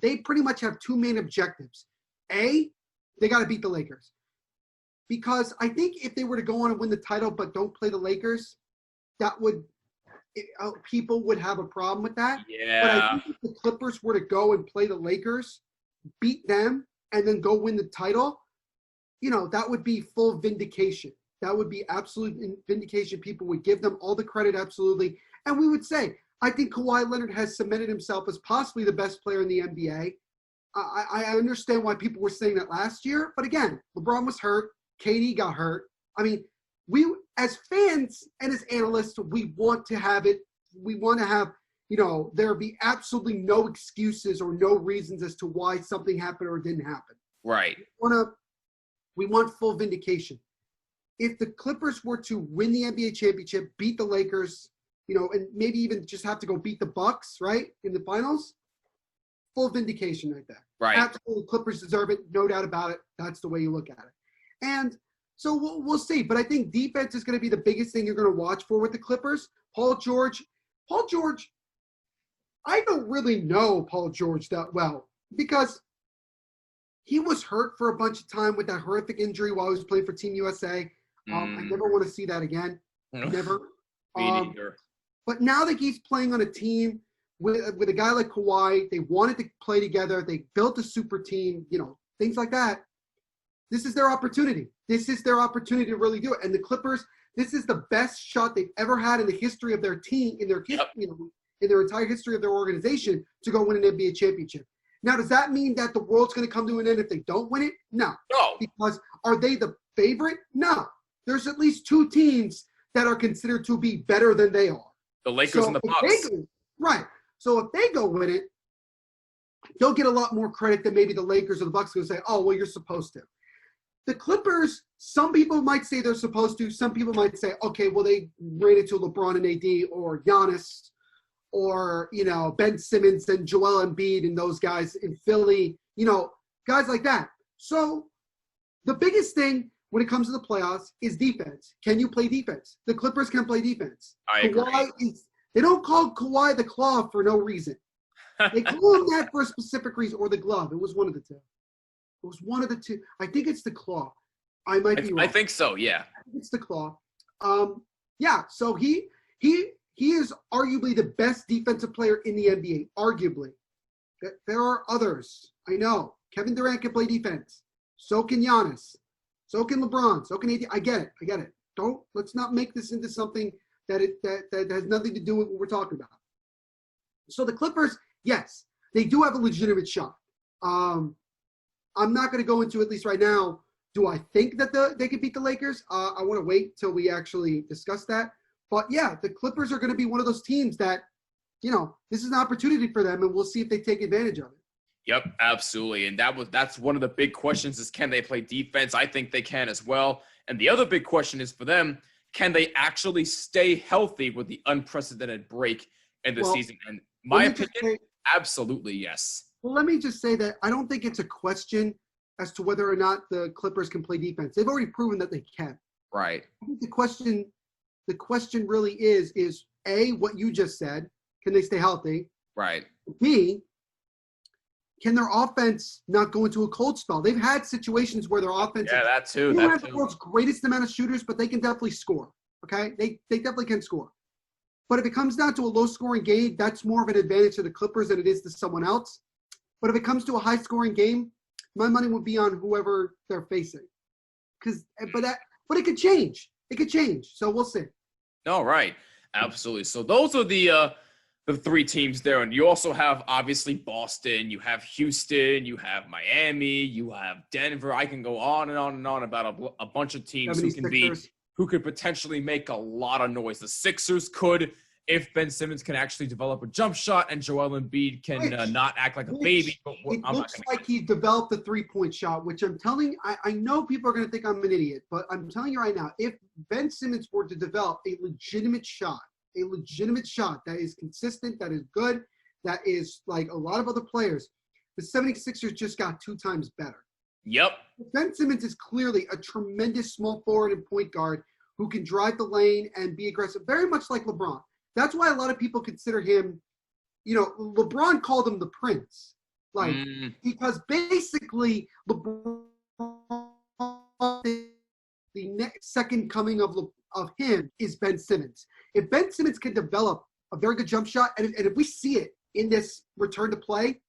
they pretty much have 2 main objectives. A, they got to beat the Lakers. Because I think if they were to go on and win the title but don't play the Lakers, people would have a problem with that. Yeah. But I think if the Clippers were to go and play the Lakers, beat them, and then go win the title, that would be full vindication. That would be absolute vindication. People would give them all the credit, absolutely. And we would say, I think Kawhi Leonard has cemented himself as possibly the best player in the NBA. I understand why people were saying that last year. But again, LeBron was hurt. KD got hurt. I mean, we as fans and as analysts, we want to have it. We want to have, there be absolutely no excuses or no reasons as to why something happened or didn't happen. Right. We want full vindication. If the Clippers were to win the NBA championship, beat the Lakers, and maybe even just have to go beat the Bucks, right, in the finals, full vindication right there. Right. Absolutely, Clippers deserve it, no doubt about it. That's the way you look at it. And so we'll see. But I think defense is going to be the biggest thing you're going to watch for with the Clippers. Paul George, I don't really know Paul George that well because he was hurt for a bunch of time with that horrific injury while he was playing for Team USA. I never want to see that again. Never. Me neither. But now that he's playing on a team with a guy like Kawhi, they wanted to play together. They built a super team, things like that. This is their opportunity. This is their opportunity to really do it. And the Clippers, this is the best shot they've ever had in the history of their team, in their in their entire history of their organization, to go win an NBA championship. Now, does that mean that the world's going to come to an end if they don't win it? No. Because are they the favorite? No. There's at least two teams that are considered to be better than they are. The Lakers and the Bucks. Right. So if they go win it, they'll get a lot more credit than maybe the Lakers or the Bucks will say, oh, well, you're supposed to. The Clippers, some people might say they're supposed to. Some people might say, okay, well, they ran into LeBron and AD or Giannis or, Ben Simmons and Joel Embiid and those guys in Philly, guys like that. So the biggest thing when it comes to the playoffs is defense. Can you play defense? The Clippers can play defense. I agree. They don't call Kawhi the Claw for no reason. They call him that for a specific reason, or the glove. It was one of the two. It was one of the two. I think it's the Claw. I might be wrong. I think so, yeah. I think it's the Claw. So he is arguably the best defensive player in the NBA, arguably. There are others. I know. Kevin Durant can play defense. So can Giannis. So can LeBron. So can AD. I get it. Let's not make this into something that has nothing to do with what we're talking about. So the Clippers, yes, they do have a legitimate shot. I'm not going to go into, at least right now, do I think that they could beat the Lakers? I want to wait till we actually discuss that. But yeah, the Clippers are going to be one of those teams that, this is an opportunity for them, and we'll see if they take advantage of it. Yep, absolutely. And that's one of the big questions is, can they play defense? I think they can as well. And the other big question is for them, can they actually stay healthy with the unprecedented break in the season? And my opinion, absolutely yes. Well, let me just say that I don't think it's a question as to whether or not the Clippers can play defense. They've already proven that they can. Right. I think the question really is A, what you just said, can they stay healthy? Right. B, can their offense not go into a cold spell? They've had situations where their offense. Yeah, that too. They don't have the world's greatest amount of shooters, but they can definitely score. Okay, they definitely can score. But if it comes down to a low-scoring game, that's more of an advantage to the Clippers than it is to someone else. But if it comes to a high-scoring game, my money would be on whoever they're facing. But it could change. It could change. So we'll see. No, right. Absolutely. So those are the three teams there. And you also have, obviously, Boston. You have Houston. You have Miami. You have Denver. I can go on and on and on about a bunch of teams who could potentially make a lot of noise. The Sixers could, if Ben Simmons can actually develop a jump shot and Joel Embiid can not act like a baby. But it looks like he developed a three-point shot, which I'm telling you, I know people are going to think I'm an idiot, but I'm telling you right now, if Ben Simmons were to develop a legitimate shot that is consistent, that is good, that is like a lot of other players, the 76ers just got 2 times better. Yep. Ben Simmons is clearly a tremendous small forward and point guard who can drive the lane and be aggressive, very much like LeBron. That's why a lot of people consider him, LeBron called him the Prince. Because basically LeBron, the next second coming of him is Ben Simmons. If Ben Simmons can develop a very good jump shot, and if we see it in this return to play,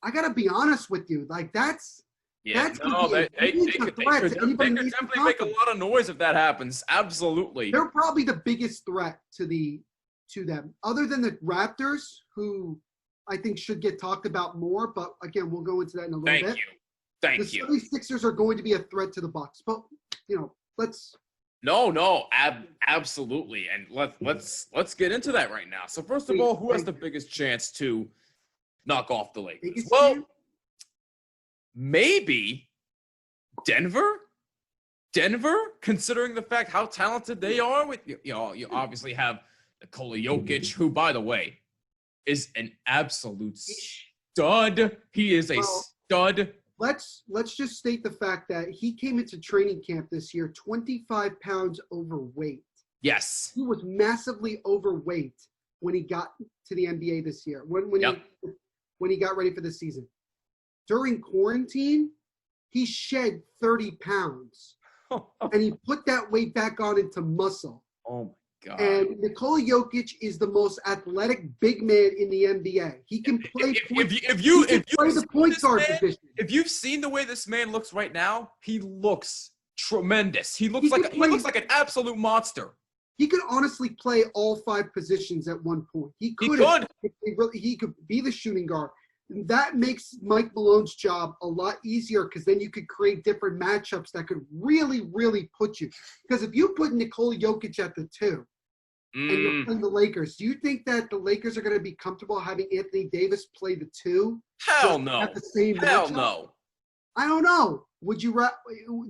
I got to be honest with you. Like, that's Yeah, gonna no, be a they huge could, threat to anybody in the Eastern definitely make a Conference. lot of noise if that happens. Absolutely. They're probably the biggest threat to them, other than the Raptors, who I think should get talked about more. But again, we'll go into that in a little bit. Thank you. The 76ers are going to be a threat to the Bucks, but let's. No, absolutely, and let's get into that right now. So first of all, who has the biggest chance to knock off the Lakers? Well, maybe Denver, considering the fact how talented they are. With you obviously have Nikola Jokic, who, by the way, is an absolute stud. He is a stud. Let's just state the fact that he came into training camp this year 25 pounds overweight. Yes. He was massively overweight when he got to the NBA this year, when he got ready for the season. During quarantine, he shed 30 pounds, and he put that weight back on into muscle. Oh, my God. And Nikola Jokic is the most athletic big man in the NBA. He can play the point guard position. If you've seen the way this man looks right now, he looks tremendous. He looks like an absolute monster. He could honestly play all 5 positions at one point. He could be the shooting guard. And that makes Mike Malone's job a lot easier, because then you could create different matchups that could really, really put you. Because if you put Nikola Jokic at the 2 and you're playing the Lakers, do you think that the Lakers are going to be comfortable having Anthony Davis play the 2? Hell no. At the same Hell matchup? No. I don't know.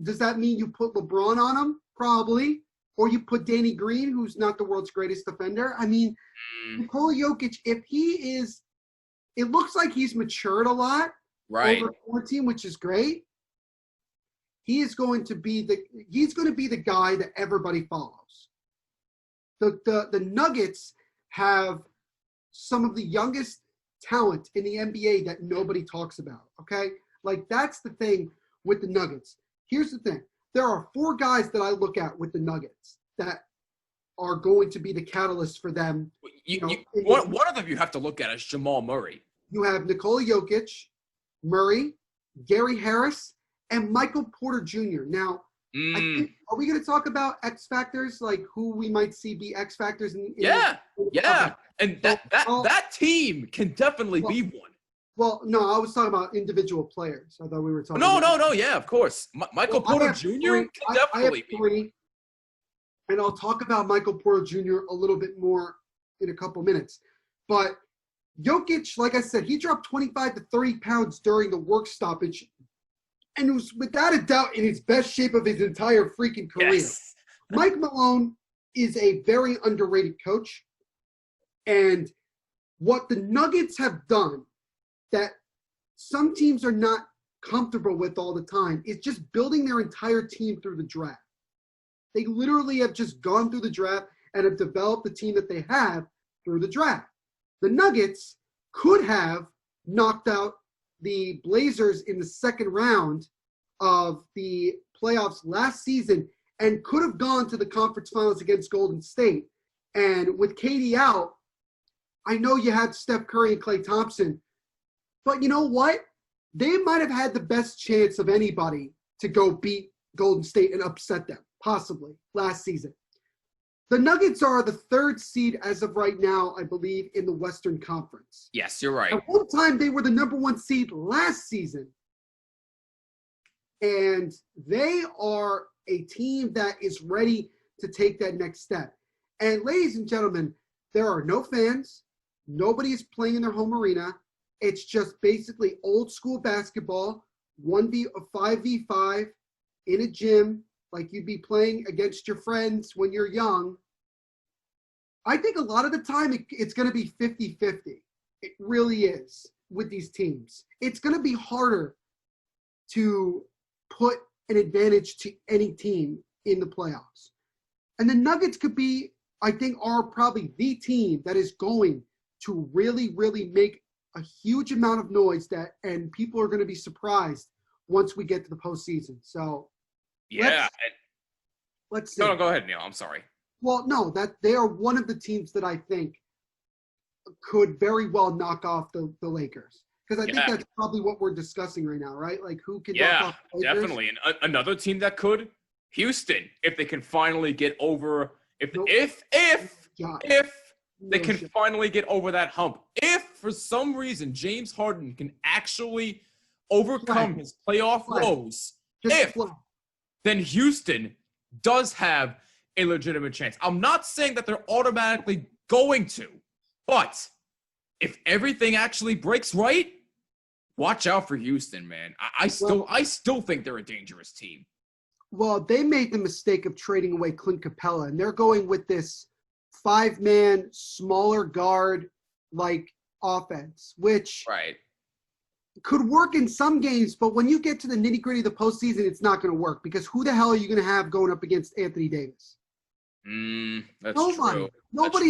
Does that mean you put LeBron on him? Probably. Or you put Danny Green, who's not the world's greatest defender. I mean, Nikola Jokic, if he is, it looks like he's matured a lot over 14, which is great. He's going to be the guy that everybody follows. The Nuggets have some of the youngest talent in the NBA that nobody talks about. Okay, like that's the thing with the Nuggets. Here's the thing: there are 4 guys that I look at with the Nuggets that are going to be the catalyst for them. One of them you have to look at is Jamal Murray. You have Nikola Jokic, Murray, Gary Harris, and Michael Porter Jr. Now, I think, are we going to talk about X factors, like who we might see be X factors? Yeah. And that team can definitely be one. Well, no, I was talking about individual players. I thought we were talking. No. Yeah, of course. Michael Porter Jr. can definitely be. 3, and I'll talk about Michael Porter Jr. a little bit more in a couple minutes. But Jokic, like I said, he dropped 25 to 30 pounds during the work stoppage, and was without a doubt in his best shape of his entire freaking career. Yes. Mike Malone is a very underrated coach, and what the Nuggets have done that some teams are not comfortable with all the time is just building their entire team through the draft. They literally have just gone through the draft and have developed the team that they have through the draft. The Nuggets could have knocked out the Blazers in the second round of the playoffs last season and could have gone to the conference finals against Golden State. And with KD out, I know you had Steph Curry and Klay Thompson, but you know what? They might have had the best chance of anybody to go beat Golden State and upset them, possibly, last season. The Nuggets are the 3rd seed as of right now, I believe, in the Western Conference. Yes, you're right. At one time, they were the number 1 seed last season. And they are a team that is ready to take that next step. And ladies and gentlemen, there are no fans. Nobody is playing in their home arena. It's just basically old school basketball, 5v5 in a gym, like you'd be playing against your friends when you're young. I think a lot of the time it's going to be 50-50. It really is with these teams. It's going to be harder to put an advantage to any team in the playoffs. And the Nuggets could be, I think, are probably the team that is going to really, really make a huge amount of noise and people are going to be surprised once we get to the postseason. So, yeah. Let's see. No, go ahead, Neil. I'm sorry. Well, no, that they are one of the teams that I think could very well knock off the Lakers. Because I think that's probably what we're discussing right now, right? Like who can knock off the Lakers? Definitely. And another team that could, Houston, if they can finally get over if they can finally get over that hump. If for some reason James Harden can actually overcome his playoff woes, then Houston does have a legitimate chance. I'm not saying that they're automatically going to, but if everything actually breaks right, watch out for Houston, man. I still think they're a dangerous team. Well, they made the mistake of trading away Clint Capella, and they're going with this 5-man, smaller guard like offense, which could work in some games, but when you get to the nitty-gritty of the postseason, it's not going to work because who the hell are you going to have going up against Anthony Davis? That's true. Nobody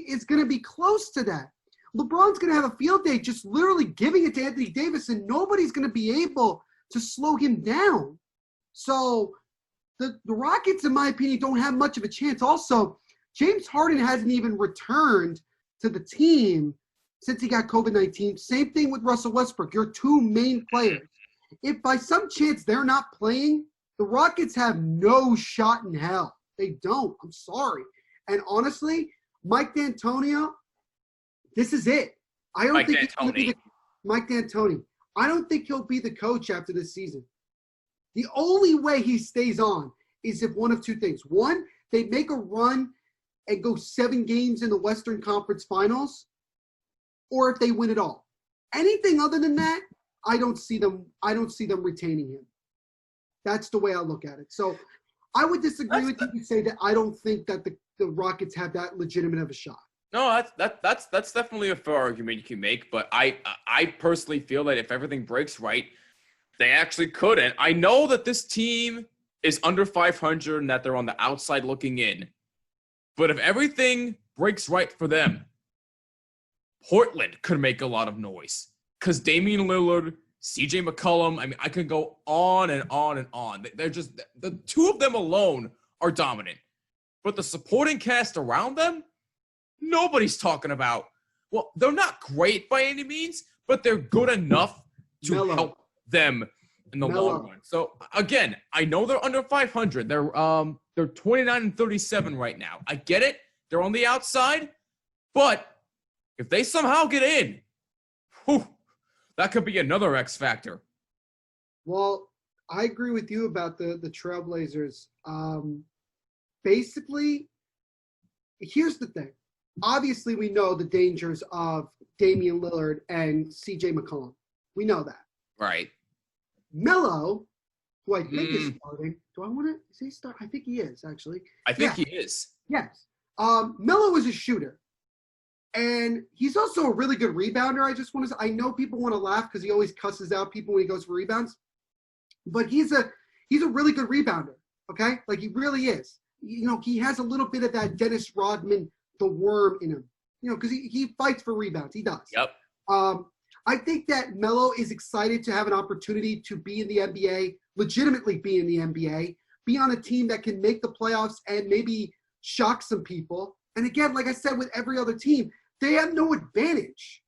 is going to be close to that. LeBron's going to have a field day just literally giving it to Anthony Davis, and nobody's going to be able to slow him down. So the Rockets, in my opinion, don't have much of a chance. Also, James Harden hasn't even returned to the team since he got COVID-19. Same thing with Russell Westbrook, your two main players. If by some chance they're not playing, the Rockets have no shot in hell. They don't. I'm sorry. And honestly, Mike D'Antoni, this is it. I don't think he's going to be Mike D'Antoni. I don't think he'll be the coach after this season. The only way he stays on is if one of two things. One, they make a run and go 7 games in the Western Conference Finals, or if they win it all. Anything other than that, I don't see them retaining him. That's the way I look at it. So I would disagree with you and say that I don't think that the Rockets have that legitimate of a shot. No, that's definitely a fair argument you can make, but I personally feel that if everything breaks right, they actually could. And I know that this team is under 500 and that they're on the outside looking in. But if everything breaks right for them, Portland could make a lot of noise. Because Damian Lillard, CJ McCollum, I mean, I could go on and on and on. They're just, the two of them alone are dominant. But the supporting cast around them, nobody's talking about. Well, they're not great by any means, but they're good enough to help them in the long run. So again, I know they're under 500. They're 29-37 right now. I get it. They're on the outside, but if they somehow get in, that could be another X factor. Well, I agree with you about the Trailblazers. Basically, here's the thing. Obviously, we know the dangers of Damian Lillard and CJ McCollum. We know that. Right. Melo, who I think is starting. Do I want to? Is he start? I think he is, actually. I think he is. Yes. Melo is a shooter. And he's also a really good rebounder. I just want to say, I know people want to laugh because he always cusses out people when he goes for rebounds. But he's a really good rebounder. Okay? Like he really is. You know, he has a little bit of that Dennis Rodman, the worm in him. You know, because he fights for rebounds. He does. Yep. I think that Melo is excited to have an opportunity to be in the NBA, legitimately be in the NBA, be on a team that can make the playoffs and maybe shock some people. And again, like I said, with every other team, they have no advantage.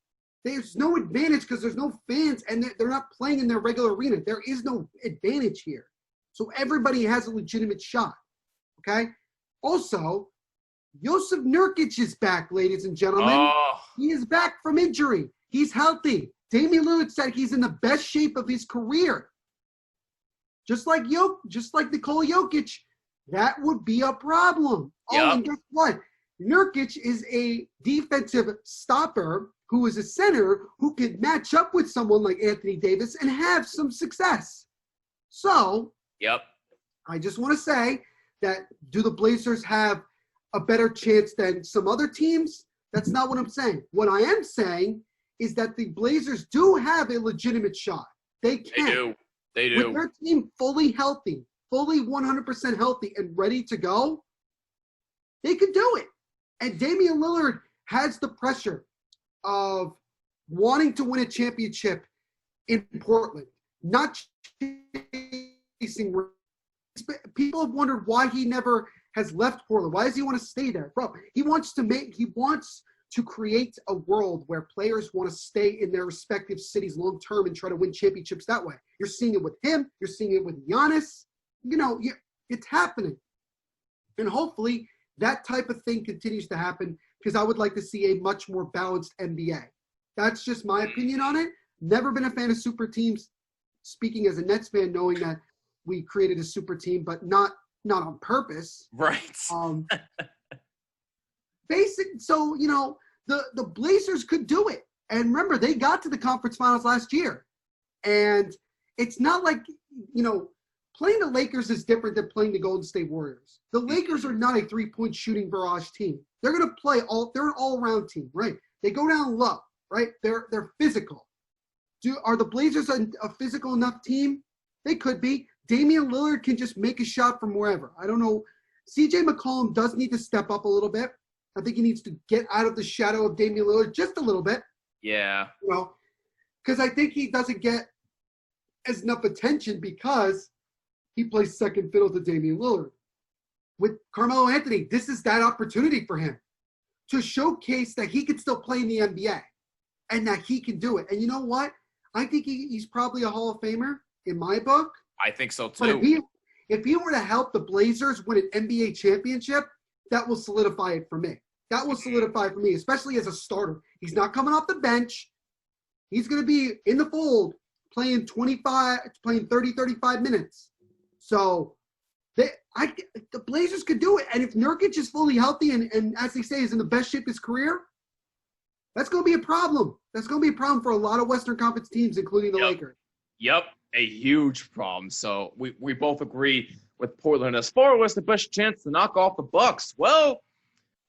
There's no advantage because there's no fans and they're not playing in their regular arena. There is no advantage here. So everybody has a legitimate shot. Okay? Also, Jusuf Nurkic is back, ladies and gentlemen. Oh. He is back from injury. He's healthy. Damian Lillard said he's in the best shape of his career. Just like Nikola Jokic, that would be a problem. Yep. Oh, and guess what? Nurkic is a defensive stopper who is a center who can match up with someone like Anthony Davis and have some success. So, I just want to say that do the Blazers have a better chance than some other teams? That's not what I'm saying. What I am saying is that the Blazers do have a legitimate shot. They can. They do. With their team fully healthy, fully 100% healthy and ready to go, they could do it. And Damian Lillard has the pressure of wanting to win a championship in Portland, not chasing. People have wondered why he never has left Portland. Why does he want to stay there? Bro, he wants to create a world where players want to stay in their respective cities long term and try to win championships that way. You're seeing it with him. You're seeing it with Giannis. It's happening. And hopefully that type of thing continues to happen, because I would like to see a much more balanced NBA. That's just my opinion on it. Never been a fan of super teams. Speaking as a Nets fan, knowing that we created a super team, but not on purpose. Right. So, the Blazers could do it. And remember, they got to the conference finals last year. And it's not like, playing the Lakers is different than playing the Golden State Warriors. The Lakers are not a three-point shooting barrage team. They're going to play they're an all-around team, right? They go down low, right? They're physical. Are the Blazers a physical enough team? They could be. Damian Lillard can just make a shot from wherever. I don't know. CJ McCollum does need to step up a little bit. I think he needs to get out of the shadow of Damian Lillard just a little bit. Yeah. Because I think he doesn't get as enough attention because he plays second fiddle to Damian Lillard. With Carmelo Anthony, this is that opportunity for him to showcase that he can still play in the NBA and that he can do it. And you know what? I think he's probably a Hall of Famer in my book. I think so too. But if he were to help the Blazers win an NBA championship, that will solidify it for me. That will solidify it for me, especially as a starter. He's not coming off the bench. He's going to be in the fold playing 30, 35 minutes. So the Blazers could do it. And if Nurkic is fully healthy and as they say, is in the best shape of his career, that's going to be a problem. That's going to be a problem for a lot of Western Conference teams, including the Lakers. Yep, a huge problem. So we both agree with Portland. As far as the best chance to knock off the Bucks, well,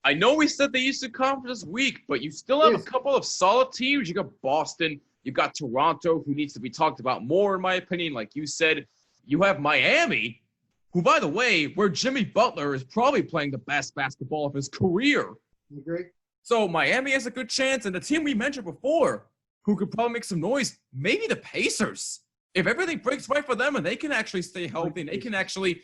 I know we said the Eastern Conference is weak, but you still have a couple of solid teams. You got Boston. You got Toronto, who needs to be talked about more, in my opinion. Like you said, you have Miami, who, by the way, where Jimmy Butler is probably playing the best basketball of his career. You agree? So Miami has a good chance. And the team we mentioned before, who could probably make some noise, maybe the Pacers. If everything breaks right for them and they can actually stay healthy and they can actually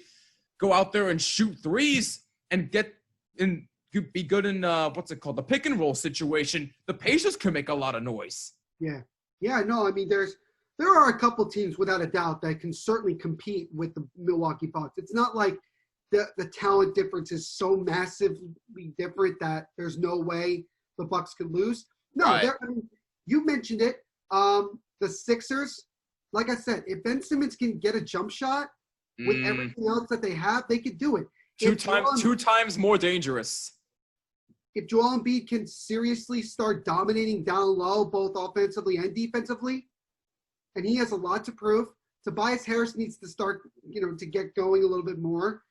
go out there and shoot threes and be good in, the pick and roll situation, the Pacers can make a lot of noise. Yeah. Yeah, no, I mean, there are a couple teams without a doubt that can certainly compete with the Milwaukee Bucks. It's not like the talent difference is so massively different that there's no way the Bucks could lose. No, right. You mentioned it. The Sixers, like I said, if Ben Simmons can get a jump shot with everything else that they have, they could do it. Two times more dangerous. If Joel Embiid can seriously start dominating down low, both offensively and defensively, and he has a lot to prove. Tobias Harris needs to start, to get going a little bit more.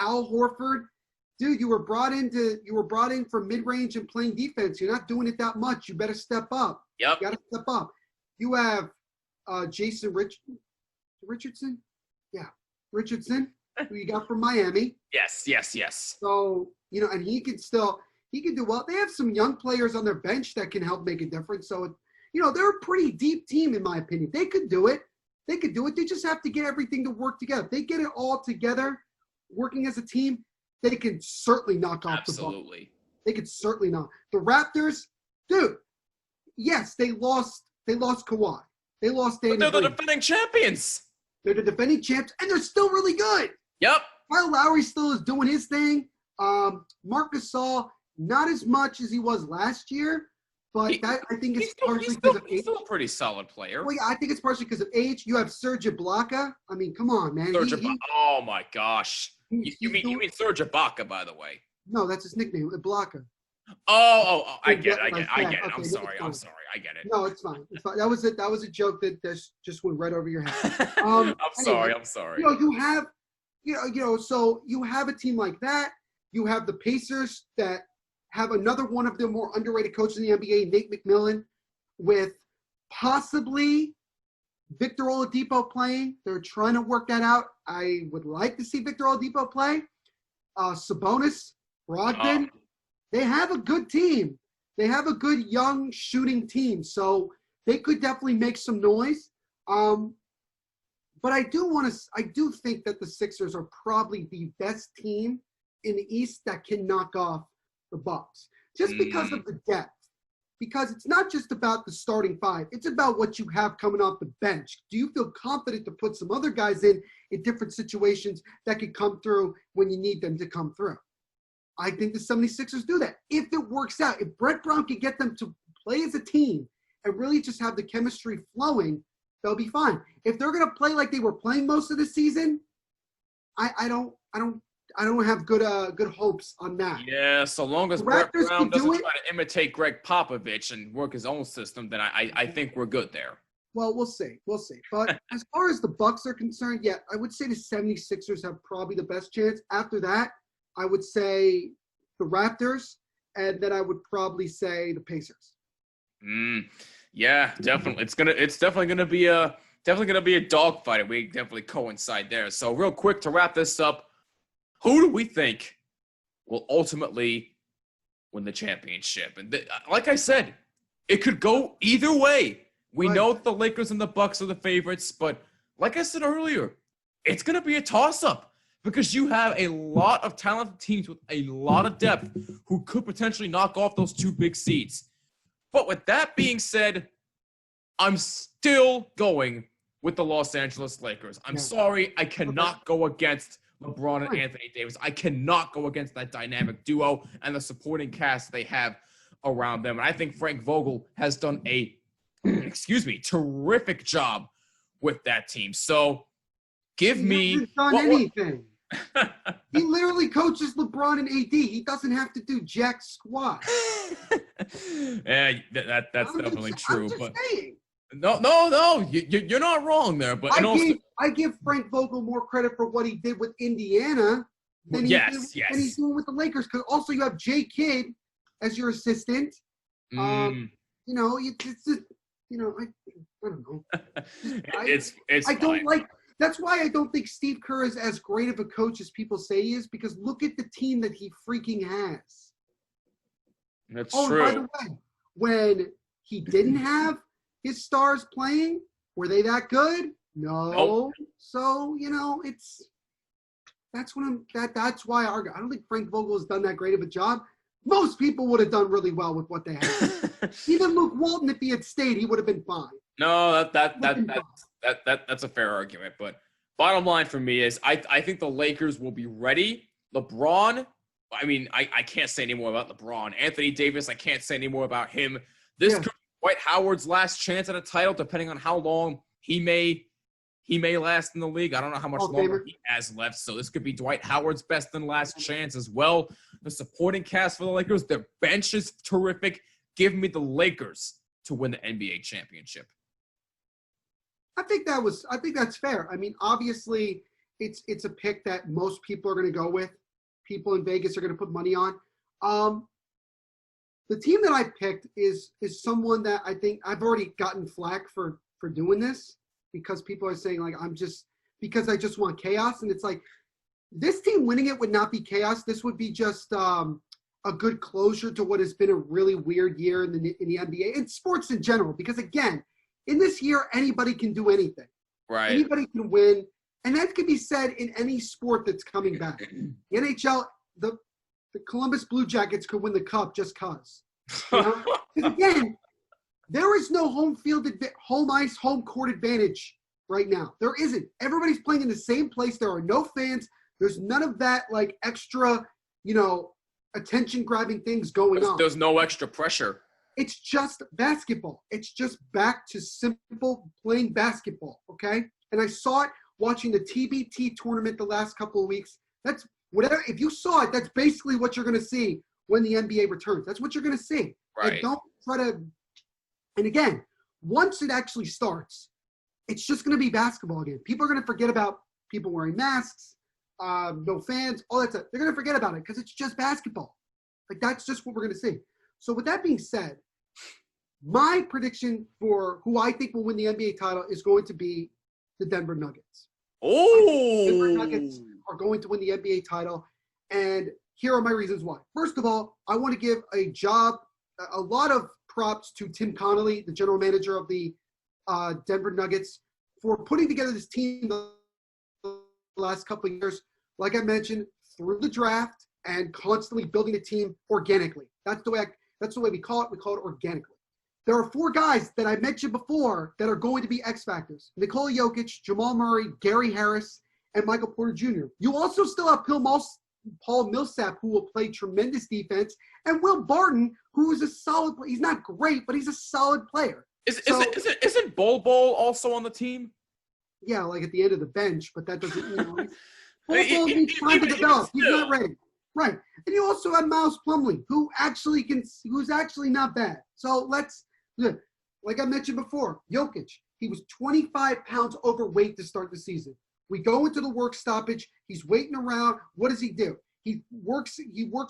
Al Horford, dude, you were brought in for mid-range and playing defense. You're not doing it that much. You better step up. Yep. You got to step up. You have Jason Richardson? Yeah, Richardson, who you got from Miami. Yes. So, and he can do well. They have some young players on their bench that can help make a difference. So, they're a pretty deep team, in my opinion. They could do it. They just have to get everything to work together. If they get it all together, working as a team, they can certainly knock off the Bucks. Absolutely. They could certainly knock. The Raptors, dude, yes, they lost Kawhi. They lost Danny But they're Green. the defending champions. They're the defending champs, and they're still really good. Yep. Kyle Lowry still is doing his thing. Marc Gasol, not as much as he was last year, but I think it's partially because of age. He's still a pretty solid player. Well, yeah, I think it's partially because of age. You have Serge Ibaka. I mean, come on, man. Oh my gosh. You mean Serge Ibaka, by the way? No, that's his nickname, Ibaka. Oh, I get it. Okay, I'm sorry. I get it. No, it's fine. That was it. That was a joke that just went right over your head. I'm sorry. So you have a team like that. You have the Pacers that have another one of the more underrated coaches in the NBA, Nate McMillan, with possibly Victor Oladipo playing. They're trying to work that out. I would like to see Victor Oladipo play. Sabonis, Brogdon. They have a good team. They have a good young shooting team. So they could definitely make some noise. But I do think that the Sixers are probably the best team in the East that can knock off the Bucks. just because of the depth. Because it's not just about the starting five. It's about what you have coming off the bench. Do you feel confident to put some other guys in different situations that could come through when you need them to come through? I think the 76ers do that. If it works out, if Brett Brown can get them to play as a team and really just have the chemistry flowing, they'll be fine. If they're going to play like they were playing most of the season, I don't have good hopes on that. Yeah, so long as Brett Brown doesn't try to imitate Greg Popovich and work his own system, then I think we're good there. Well, we'll see. But as far as the Bucks are concerned, yeah, I would say the 76ers have probably the best chance. After that, I would say the Raptors, and then I would probably say the Pacers. Yeah, definitely. It's definitely gonna be a dogfight. We definitely coincide there. So real quick to wrap this up, who do we think will ultimately win the championship? And like I said, it could go either way. We know the Lakers and the Bucks are the favorites, but like I said earlier, it's going to be a toss-up because you have a lot of talented teams with a lot of depth who could potentially knock off those two big seeds. But with that being said, I'm still going with the Los Angeles Lakers. I'm sorry, I cannot go against LeBron and Anthony Davis. I cannot go against that dynamic duo and the supporting cast they have around them. And I think Frank Vogel has done a terrific job with that team. So give me. He hasn't done anything. He literally coaches LeBron and AD. He doesn't have to do jack squat. Yeah, that's definitely true. But saying. No, you're not wrong there. But I give Frank Vogel more credit for what he did with Indiana than he's doing with the Lakers. Because also you have Jay Kidd as your assistant. You know, it's just, you know, I don't know. I don't like. That's why I don't think Steve Kerr is as great of a coach as people say he is. Because look at the team that he freaking has. That's true. And by the way, when he didn't have his stars playing, were they that good? No. Nope. So, you know, that's why I don't think Frank Vogel has done that great of a job. Most people would have done really well with what they had. Even Luke Walton, if he had stayed, he would have been fine. No, that's a fair argument. But bottom line for me is I think the Lakers will be ready. LeBron, I mean, I can't say any more about LeBron. Anthony Davis, I can't say any more about him. This could be Dwight Howard's last chance at a title, depending on how long he may last in the league. I don't know how much longer he has left. So this could be Dwight Howard's best and last chance as well. The supporting cast for the Lakers, their bench is terrific. Give me the Lakers to win the NBA championship. I think that's fair. I mean, obviously, it's a pick that most people are going to go with. People in Vegas are going to put money on. The team that I picked is someone that I think I've already gotten flack for doing this because people are saying like because I just want chaos, and it's like this team winning it would not be chaos. This would be just a good closure to what has been a really weird year in the NBA and sports in general. Because again, in this year, anybody can do anything. Right. Anybody can win. And that can be said in any sport that's coming back. The NHL, the Columbus Blue Jackets could win the cup just because. You know? 'Cause again, there is no home ice, home court advantage right now. There isn't. Everybody's playing in the same place. There are no fans. There's none of that like extra, you know, attention-grabbing things going on. There's no extra pressure. It's just basketball. It's just back to simple playing basketball, okay? And I saw it watching the TBT tournament the last couple of weeks. That's whatever. If you saw it, that's basically what you're going to see when the NBA returns. That's what you're going to see. Right. And don't try to – and again, once it actually starts, it's just going to be basketball again. People are going to forget about people wearing masks, no fans, all that stuff. They're going to forget about it because it's just basketball. Like, that's just what we're going to see. So with that being said, my prediction for who I think will win the NBA title is going to be the Denver Nuggets. Oh! Denver Nuggets are going to win the NBA title, and here are my reasons why. First of all, I want to give a lot of props to Tim Connolly, the general manager of the Denver Nuggets, for putting together this team the last couple of years. Like I mentioned, through the draft, and constantly building a team organically. That's the way we call it. We call it organically. There are 4 guys that I mentioned before that are going to be X factors: Nikola Jokic, Jamal Murray, Gary Harris, and Michael Porter Jr. You also still have Paul Millsap, who will play tremendous defense, and Will Barton, who is a solid player. He's not great, but he's a solid player. Isn't Bol Bol also on the team? Yeah, like at the end of the bench, but that doesn't, Bol Bol needs time to develop. He's not ready. Right. And you also have Miles Plumlee, who's actually not bad. So like I mentioned before, Jokic, he was 25 pounds overweight to start the season. We go into the work stoppage. He's waiting around. What does he do? He works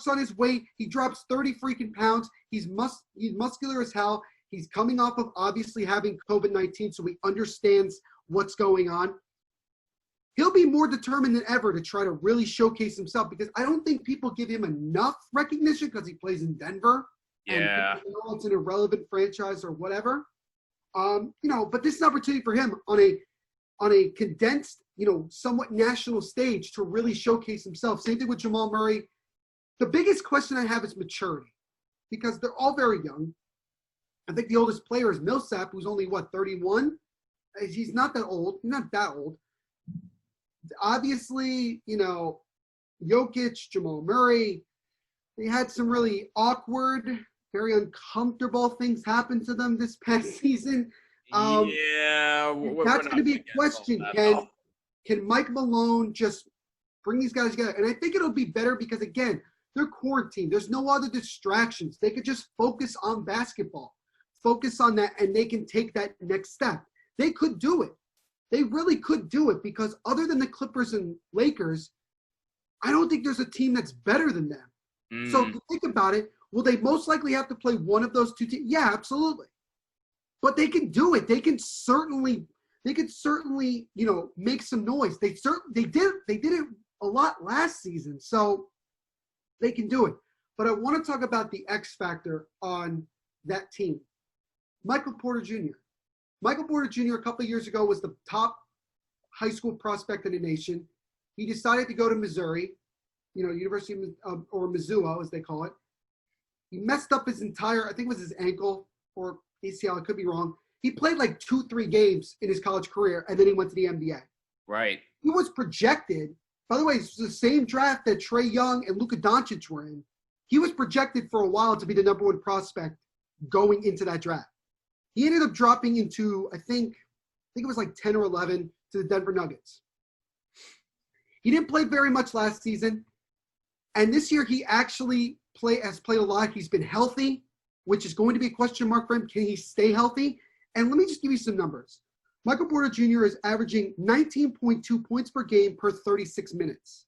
on his weight. He drops 30 freaking pounds. He's muscular as hell. He's coming off of obviously having COVID-19, so he understands what's going on. He'll be more determined than ever to try to really showcase himself, because I don't think people give him enough recognition because he plays in Denver. Yeah. And it's an irrelevant franchise or whatever. But this is an opportunity for him on a condensed, somewhat national stage to really showcase himself. Same thing with Jamal Murray. The biggest question I have is maturity, because they're all very young. I think the oldest player is Millsap, who's only, 31? He's not that old. He's not that old. Obviously, Jokic, Jamal Murray, they had some really awkward, very uncomfortable things happen to them this past season. That's going to be a question. Can Mike Malone just bring these guys together? And I think it'll be better because, again, they're quarantined. There's no other distractions. They could just focus on basketball, focus on that, and they can take that next step. They could do it. They really could do it, because other than the Clippers and Lakers, I don't think there's a team that's better than them. So if you think about it, will they most likely have to play one of those 2 teams? Yeah, absolutely. But they can do it. They could certainly, make some noise. They did it a lot last season, so they can do it. But I want to talk about the X factor on that team. Michael Porter Jr. Michael Porter Jr. a couple of years ago was the top high school prospect in the nation. He decided to go to Missouri, University of, or Mizzou, as they call it. He messed up his entire, I think it was his ankle or ACL, I could be wrong. He played like 2-3 games in his college career, and then he went to the NBA. Right. He was projected, by the way, it's the same draft that Trae Young and Luka Doncic were in. He was projected for a while to be the number 1 prospect going into that draft. He ended up dropping into, I think it was like 10 or 11 to the Denver Nuggets. He didn't play very much last season. And this year he actually has played a lot. He's been healthy, which is going to be a question mark for him. Can he stay healthy? And let me just give you some numbers. Michael Porter Jr. is averaging 19.2 points per game per 36 minutes.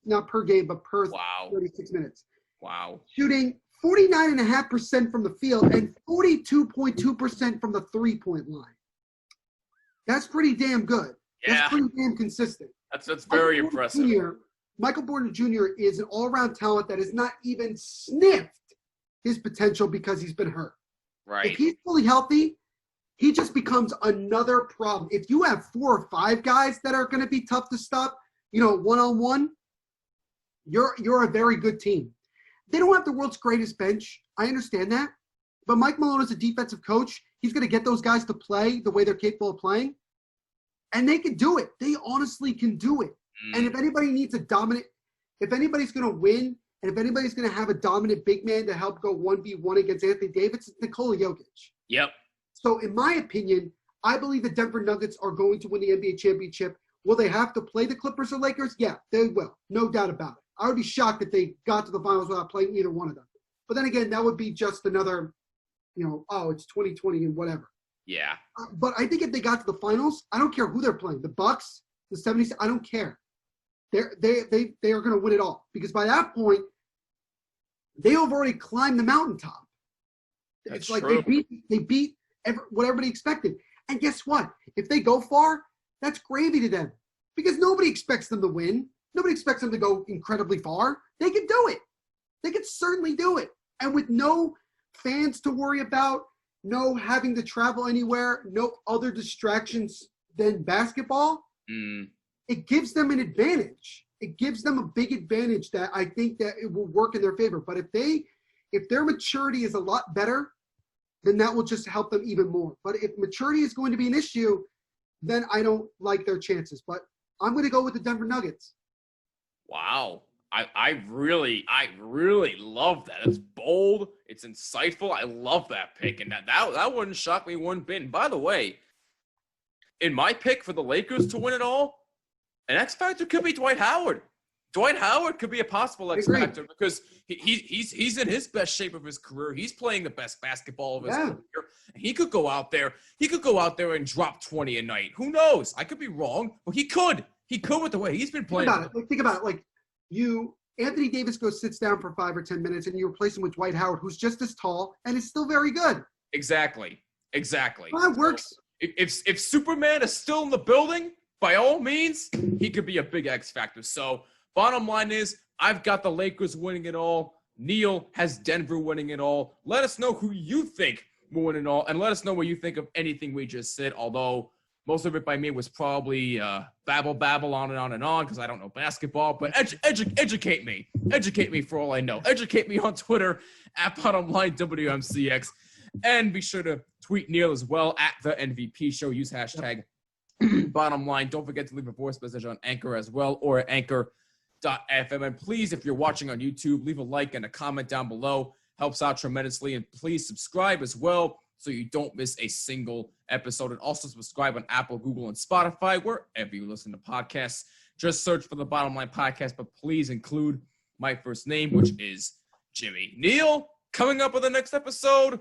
Not per game, but per 36 minutes. Wow. Shooting 49.5% from the field and 42.2% from the 3-point line. That's pretty damn good. Yeah. That's pretty damn consistent. That's very impressive. Michael Porter Jr. is an all-around talent that has not even sniffed his potential because he's been hurt. Right. If he's fully healthy, he just becomes another problem. If you have 4 or 5 guys that are going to be tough to stop, one-on-one, you're a very good team. They don't have the world's greatest bench. I understand that. But Mike Malone is a defensive coach. He's going to get those guys to play the way they're capable of playing. And they can do it. They honestly can do it. And if anybody needs a dominant, if anybody's going to win, and if anybody's going to have a dominant big man to help go 1v1 against Anthony Davis, it's Nikola Jokic. Yep. So in my opinion, I believe the Denver Nuggets are going to win the NBA championship. Will they have to play the Clippers or Lakers? Yeah, they will. No doubt about it. I would be shocked if they got to the finals without playing either one of them. But then again, that would be just another, it's 2020 and whatever. Yeah. But I think if they got to the finals, I don't care who they're playing. The Bucks, the 70s, I don't care. They are going to win it all. Because by that point, they have already climbed the mountaintop. That's it's like true. they beat what everybody expected. And guess what? If they go far, that's gravy to them. Because nobody expects them to win. Nobody expects them to go incredibly far. They can do it. They can certainly do it. And with no fans to worry about, no having to travel anywhere, no other distractions than basketball, it gives them an advantage. it gives them a big advantage that I think that it will work in their favor. But if their maturity is a lot better, then that will just help them even more. But if maturity is going to be an issue, then I don't like their chances. But I'm going to go with the Denver Nuggets. Wow. I really love that. It's bold. It's insightful. I love that pick. And that wouldn't shock me one bit. And by the way, in my pick for the Lakers to win it all, an X factor could be Dwight Howard. Dwight Howard could be a possible X factor because he's in his best shape of his career. He's playing the best basketball of his career. He could go out there. He could go out there and drop 20 a night. Who knows? I could be wrong, but he could. He could with the way he's been playing. Think about it. Like Anthony Davis sits down for 5 or 10 minutes, and you replace him with Dwight Howard, who's just as tall and is still very good. Exactly. Well, that works. If Superman is still in the building, by all means, he could be a big X factor. So bottom line is, I've got the Lakers winning it all. Neil has Denver winning it all. Let us know who you think will win it all, and let us know what you think of anything we just said, although most of it by me was probably babble on and on because I don't know basketball. But educate me. Educate me for all I know. Educate me on Twitter at BottomLineWMCX. And be sure to tweet Neil as well at the MVP Show. Use hashtag BottomLine. Don't forget to leave a voice message on Anchor as well or at Anchor.fm. And please, if you're watching on YouTube, leave a like and a comment down below. Helps out tremendously. And please subscribe as well so you don't miss a single episode. And also subscribe on Apple, Google, and Spotify, wherever you listen to podcasts. Just search for the Bottom Line Podcast, but please include my first name, which is Jimmy. Neil, coming up with the next episode,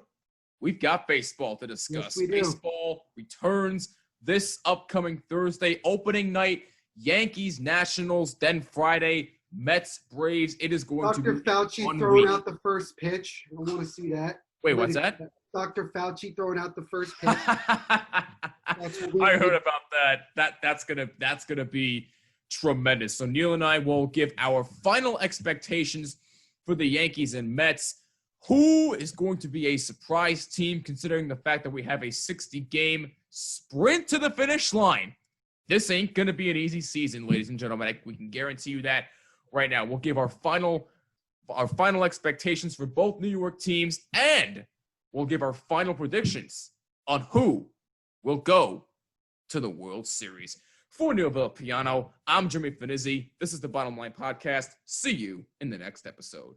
we've got baseball to discuss. Yes, baseball returns this upcoming Thursday, opening night, Yankees, Nationals, then Friday, Mets, Braves. It is going to be Dr. Fauci throwing out the first pitch. I want to see that. Wait, what's that? Dr. Fauci throwing out the first pitch. I heard about that. That's gonna be tremendous. So Neil and I will give our final expectations for the Yankees and Mets. Who is going to be a surprise team, considering the fact that we have a 60-game sprint to the finish line? This ain't gonna be an easy season, ladies and gentlemen. We can guarantee you that right now. We'll give our final expectations for both New York teams, and we'll give our final predictions on who will go to the World Series. For Neil Villapiano, I'm Jimmy Finizzi. This is the Bottom Line Podcast. See you in the next episode.